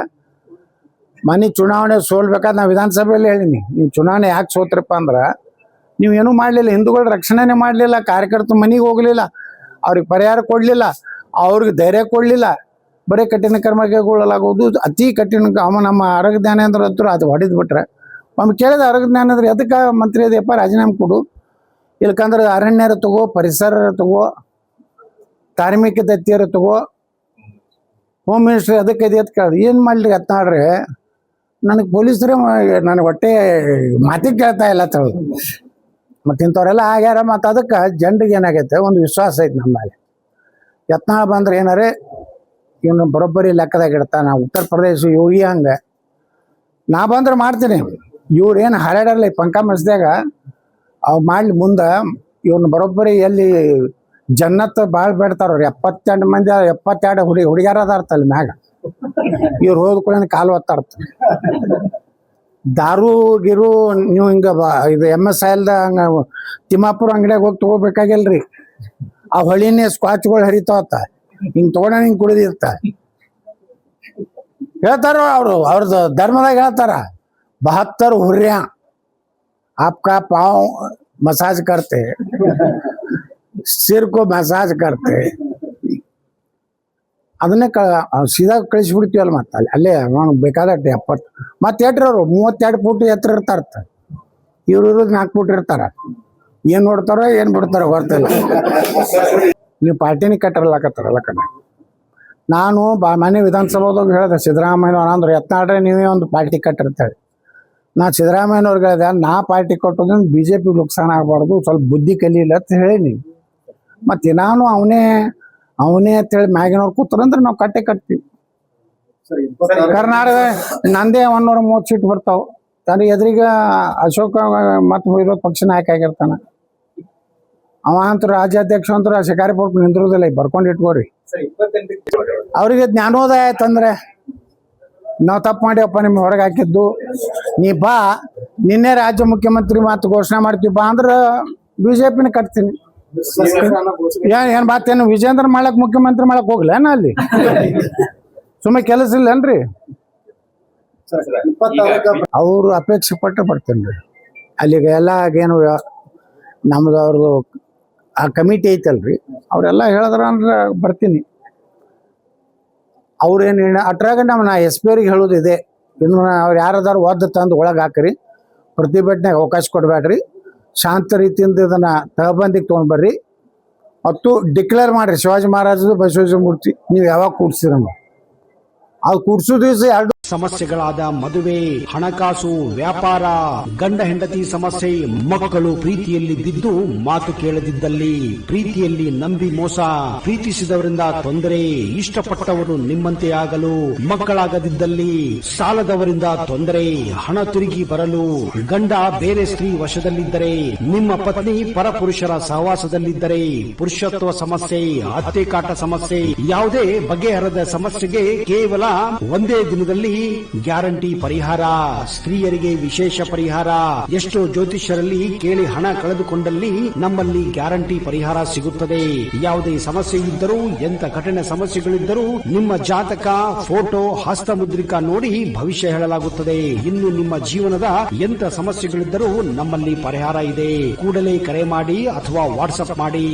ಮನೆ ಚುನಾವಣೆ ಸೋಲ್ಬೇಕಾದ್ರೆ ನಾವು ವಿಧಾನಸಭೆಯಲ್ಲಿ ಹೇಳಿನಿ, ನೀವು ಚುನಾವಣೆ ಯಾಕೆ ಸೋತ್ರಪ್ಪ ಅಂದ್ರೆ ನೀವು ಏನೂ ಮಾಡಲಿಲ್ಲ, ಹಿಂದೂಗಳ ರಕ್ಷಣೆನೇ ಮಾಡಲಿಲ್ಲ, ಕಾರ್ಯಕರ್ತರು ಮನೆಗೆ ಹೋಗಲಿಲ್ಲ, ಅವ್ರಿಗೆ ಪರಿಹಾರ ಕೊಡಲಿಲ್ಲ, ಅವ್ರಿಗೆ ಧೈರ್ಯ ಕೊಡಲಿಲ್ಲ. ಬರೀ ಕಠಿಣ ಕ್ರಮ ಕೈಗೊಳ್ಳಲಾಗುವುದು. ಅತಿ ಕಠಿಣ ನಮ್ಮ ಆರೋಗ್ಯ ಜ್ಞಾನೇಂದ್ರ ಹತ್ರ ಅದು ಹೊಡೆದು ಬಿಟ್ರೆ ಒಮ್ಮೆ ಕೇಳಿದ ಆರೋಗ್ಯ ಜ್ಞಾನೇಂದ್ರ ಎದಕ್ಕೆ ಮಂತ್ರಿ ಅದೆಯಪ್ಪ ರಾಜೀನಾಮೆ ಕೊಡು, ಇಲ್ಕಂದ್ರೆ ಅರಣ್ಯರ ತಗೋ, ಪರಿಸರ ತಗೋ, ಕಾರ್ಮಿಕ ದತ್ತಿಯರು ತಗೋ, ಹೋಮ್ ಮಿನಿಸ್ಟ್ರಿ ಅದಕ್ಕೆ ಇದೆ ಅಂತ ಕೇಳಿದ್ರು. ಏನು ಮಾಡಲಿ ಅತ್ನಾಡ್ರೆ ನನಗೆ ಪೊಲೀಸರೇ ನನಗೆ ಹೊಟ್ಟೆ ಮಾತಿಗೆ ಕೇಳ್ತಾ ಇಲ್ಲ ಅಂತ ಹೇಳೋದು. ಮತ್ತು ಇಂಥವ್ರೆಲ್ಲ ಆಗ್ಯಾರ. ಮತ್ತು ಅದಕ್ಕೆ ಜನರಿಗೆ ಏನಾಗೈತೆ, ಒಂದು ವಿಶ್ವಾಸ ಐತೆ ನಮ್ಮ ಮೇಲೆ. ಯತ್ನಾಳ್ ಬಂದ್ರೆ ಏನಾರೇ ಇವನು ಬರೋಬ್ಬರಿ ಲೆಕ್ಕದಾಗ ಇಡ್ತಾನೆ. ಉತ್ತರ ಪ್ರದೇಶ ಯೋಗಿ ಹಂಗೆ ನಾ ಬಂದ್ರೆ ಮಾಡ್ತೀನಿ. ಇವ್ರು ಏನು ಹರಡಲ್ಲ ಪಂಕ ಮಸ್ದಾಗ ಅವು ಮಾಡಲಿ. ಮುಂದೆ ಇವ್ರನ್ನ ಬರೋಬ್ಬರಿ ಎಲ್ಲಿ ಜನ್ನತ್ ಭಾಳ ಬೇಡ್ತಾರವ್ರು. 72 ಮಂದಿ 72 ಹುಡುಗ್ಯಾರ ಅದಾರ್ತಲ್ಲಿ ಮ್ಯಾಗ. ಇವ್ರು ಹೋದ್ಕೊಳ್ಳಿ ಕಾಲು ಒತ್ತಾರ್ತ. ದಾರು ಗಿರು ನೀವು ಹಿಂಗೆ ಇದು MS ಆಯಿಲ್ದ ಹಂಗೆ ತಿಮ್ಮಾಪುರ ಅಂಗಡಿಯಾಗ ಹೋಗಿ ತೊಗೋಬೇಕಾಗಿಲ್ರಿ. ಆ ಹೊಳಿನೇ ಸ್ಕಾಚ್ಗಳು ಹರಿತಾವತ್ತ, ಹಿಂಗೆ ತೊಗೊಂಡ ಹಿಂಗೆ ಕುಡಿದಿರ್ತ. ಹೇಳ್ತಾರ ಅವ್ರದ್ದು ಧರ್ಮದಾಗ ಹೇಳ್ತಾರ, 72 ಹುರ್ಯಾ आपका पाँव मसाज करते, सिर को मसाज करते. ಅದನ್ನೇ ಸೀದಾ ಕಳಿಸ್ಬಿಡ್ತೀವಲ್ಲ. ಮತ್ತೆ ಅಲ್ಲೇ ಅವನು ಬೇಕಾದಟ್ಟೆ 70 ಮತ್ತೆ ಎಟ್ರವ್ರು 32 ಫೂಟ್ ಎತ್ತರ ಇರ್ತಾರತ್ತ. ಇವ್ರು 4 ಫೂಟ್ ಇರ್ತಾರ. ಏನು ನೋಡ್ತಾರೋ ಏನು ಬಿಡ್ತಾರೋ ಗೊತ್ತಿಲ್ಲ. ನೀವು ಪಾರ್ಟಿನೇ ಕಟ್ಟರಲ್ಲಾಕತ್ತಾರಲ್ಲ ಕಣ್ಣ. ನಾನು ಮನೆ ವಿಧಾನಸಭಾದಾಗ ಹೇಳಿದೆ ಸಿದ್ದರಾಮಯ್ಯನವ್ರು ಅಂದ್ರೆ ಯತ್ನಾಳ್ರೆ ನೀವೇ ಒಂದು ಪಾರ್ಟಿ ಕಟ್ಟಿರ್ತೇಳಿ. ನಾ ಸಿದ್ದರಾಮಯ್ಯನವ್ರಿಗೆ ಹೇಳಿದೆ ನಾ ಪಾರ್ಟಿ ಕೊಟ್ಟೋದ್ರಿಂದ ಬಿ ಜೆ ಪಿ ನುಕ್ಸಾನ ಆಗಬಾರ್ದು, ಸ್ವಲ್ಪ ಬುದ್ಧಿ ಕಲಿಯಿಲ್ಲ ಅಂತ ಹೇಳೀನಿ. ಮತ್ತು ನಾನು ಅವನೇ ಅಂತೇಳಿ ಮ್ಯಾಗಿನವ್ರು ಕೂತ್ರಂದ್ರೆ ನಾವು ಕಟ್ತೀವಿ. ಕರ್ನಾಟಕ ನಂದೇ 130 ಸೀಟ್ ಬರ್ತಾವೆ. ತನ್ನ ಎದುರಿಗೆ ಅಶೋಕ ಮತ್ತು ವಿರೋಧ ಪಕ್ಷ ನಾಯಕ ಆಗಿರ್ತಾನೆ. ಅವ ಅಂತೂ ರಾಜ್ಯಾಧ್ಯಕ್ಷ ಅಂತೂ ಶಿಕಾರಿಪುರಕ್ಕೆ ನಿಂದಿರೋದಿಲ್ಲ, ಬರ್ಕೊಂಡು ಇಟ್ಕೋರಿ. ಅವರಿಗೆ ಜ್ಞಾನೋದಯ ಆಯ್ತಂದ್ರೆ ನಾವು ತಪ್ಪು ಮಾಡಿವಪ್ಪ ನಿಮ್ಗೆ ಹೊರಗೆ ಹಾಕಿದ್ದು, ನೀ ಬಾ ನಿನ್ನೆ ರಾಜ್ಯ ಮುಖ್ಯಮಂತ್ರಿ ಮಾತು ಘೋಷಣೆ ಮಾಡ್ತೀವಿ ಬಾ ಅಂದ್ರೆ ಬಿಜೆಪಿನ ಕಟ್ತೀನಿ. ಏನ್ ಬಾತೇನು ವಿಜೇಂದ್ರ ಮಾಡಕ್ ಮುಖ್ಯಮಂತ್ರಿ ಮಾಡಕ್ ಹೋಗ್ಲೇನ ಅಲ್ಲಿ? ಸುಮ್ಮನೆ ಕೆಲಸ ಇಲ್ಲೇನ್ರಿ? ಅವ್ರು ಅಪೇಕ್ಷೆ ಪಟ್ಟೆ ಪಡ್ತೇನೆ ರೀ. ಅಲ್ಲಿಗೆ ಎಲ್ಲ ಏನು ನಮ್ದು ಅವ್ರದ್ದು ಆ ಕಮಿಟಿ ಐತಲ್ರಿ, ಅವರೆಲ್ಲ ಹೇಳಿದ್ರ ಅಂದ್ರೆ ಬರ್ತೀನಿ. ಅವ್ರೇನು ಅಟ್ರಾಗ ನಾ ಎಸ್ ಪಿ ಅವ್ರಿಗೆ ಹೇಳೋದಿದೆ, ಇನ್ನು ಅವ್ರು ಯಾರದಾರು ಒದ್ದು ತಂದು ಒಳಗೆ ಹಾಕ್ರಿ, ಪ್ರತಿಭಟನೆಗೆ ಅವಕಾಶ ಕೊಡಬೇಡ್ರಿ, ಶಾಂತ ರೀತಿಯಿಂದ ಇದನ್ನ ತಗೊಬಂದಿಗೆ ತೊಗೊಂಡ್ಬರ್ರಿ, ಮತ್ತು ಡಿಕ್ಲೇರ್ ಮಾಡ್ರಿ ಶಿವಾಜಿ ಮಹಾರಾಜದು ಬಸವೇಶ್ವರ ಮೂರ್ತಿ ನೀವು ಯಾವಾಗ ಕೂಡ್ಸಿರಮ್ಮ ಅದು ಕೂಡ್ಸೋ ದಿವಸ 2 ಸಮಸ್ಯೆಗಳಾದ ಮದುವೆ, ಹಣಕಾಸು, ವ್ಯಾಪಾರ, ಗಂಡ ಹೆಂಡತಿ ಸಮಸ್ಯೆ, ಮಕ್ಕಳು ಪ್ರೀತಿಯಲ್ಲಿ ಬಿದ್ದು ಮಾತು ಕೇಳದಿದ್ದಲ್ಲಿ, ಪ್ರೀತಿಯಲ್ಲಿ ನಂಬಿ ಮೋಸ, ಪ್ರೀತಿಸಿದವರಿಂದ ತೊಂದರೆ, ಇಷ್ಟಪಟ್ಟವರು ನಿಮ್ಮಂತೆ ಆಗಲು ಮಕ್ಕಳಾಗದಿದ್ದಲ್ಲಿ, ಸಾಲದವರಿಂದ ತೊಂದರೆ, ಹಣ ತಿರುಗಿ ಬರಲು, ಗಂಡ ಬೇರೆ ಸ್ತ್ರೀ ವಶದಲ್ಲಿದ್ದರೆ, ನಿಮ್ಮ ಪತ್ನಿ ಪರಪುರುಷರ ಸಹವಾಸದಲ್ಲಿದ್ದರೆ, ಪುರುಷತ್ವ ಸಮಸ್ಯೆ, ಅತ್ತೆ ಕಾಟ ಸಮಸ್ಯೆ, ಯಾವುದೇ ಬಗೆಹರದ ಸಮಸ್ಯೆಗೆ ಕೇವಲ ಒಂದೇ ದಿನದಲ್ಲಿ ಗ್ಯಾರಂಟಿ ಪರಿಹಾರ. ಸ್ತ್ರೀಯರಿಗೆ ವಿಶೇಷ ಪರಿಹಾರ. ಎಷ್ಟೋ ಜ್ಯೋತಿಷ್ಯರಲ್ಲಿ ಕೇಳಿ ಹಣ ಕಳೆದುಕೊಂಡಲ್ಲಿ ನಮ್ಮಲ್ಲಿ ಗ್ಯಾರಂಟಿ ಪರಿಹಾರ ಸಿಗುತ್ತದೆ. ಯಾವುದೇ ಸಮಸ್ಯೆ ಇದ್ದರೂ, ಎಂತ ಕಠಿಣ ಸಮಸ್ಯೆಗಳಿದ್ದರೂ ನಿಮ್ಮ ಜಾತಕ, ಫೋಟೋ, ಹಸ್ತಮುದ್ರಿಕಾ ನೋಡಿ ಭವಿಷ್ಯ ಹೇಳಲಾಗುತ್ತದೆ. ಇನ್ನು ನಿಮ್ಮ ಜೀವನದ ಎಂತ ಸಮಸ್ಯೆಗಳಿದ್ದರೂ ನಮ್ಮಲ್ಲಿ ಪರಿಹಾರ ಇದೆ. ಕೂಡಲೇ ಕರೆ ಮಾಡಿ ಅಥವಾ ವಾಟ್ಸ್ಆಪ್ ಮಾಡಿ.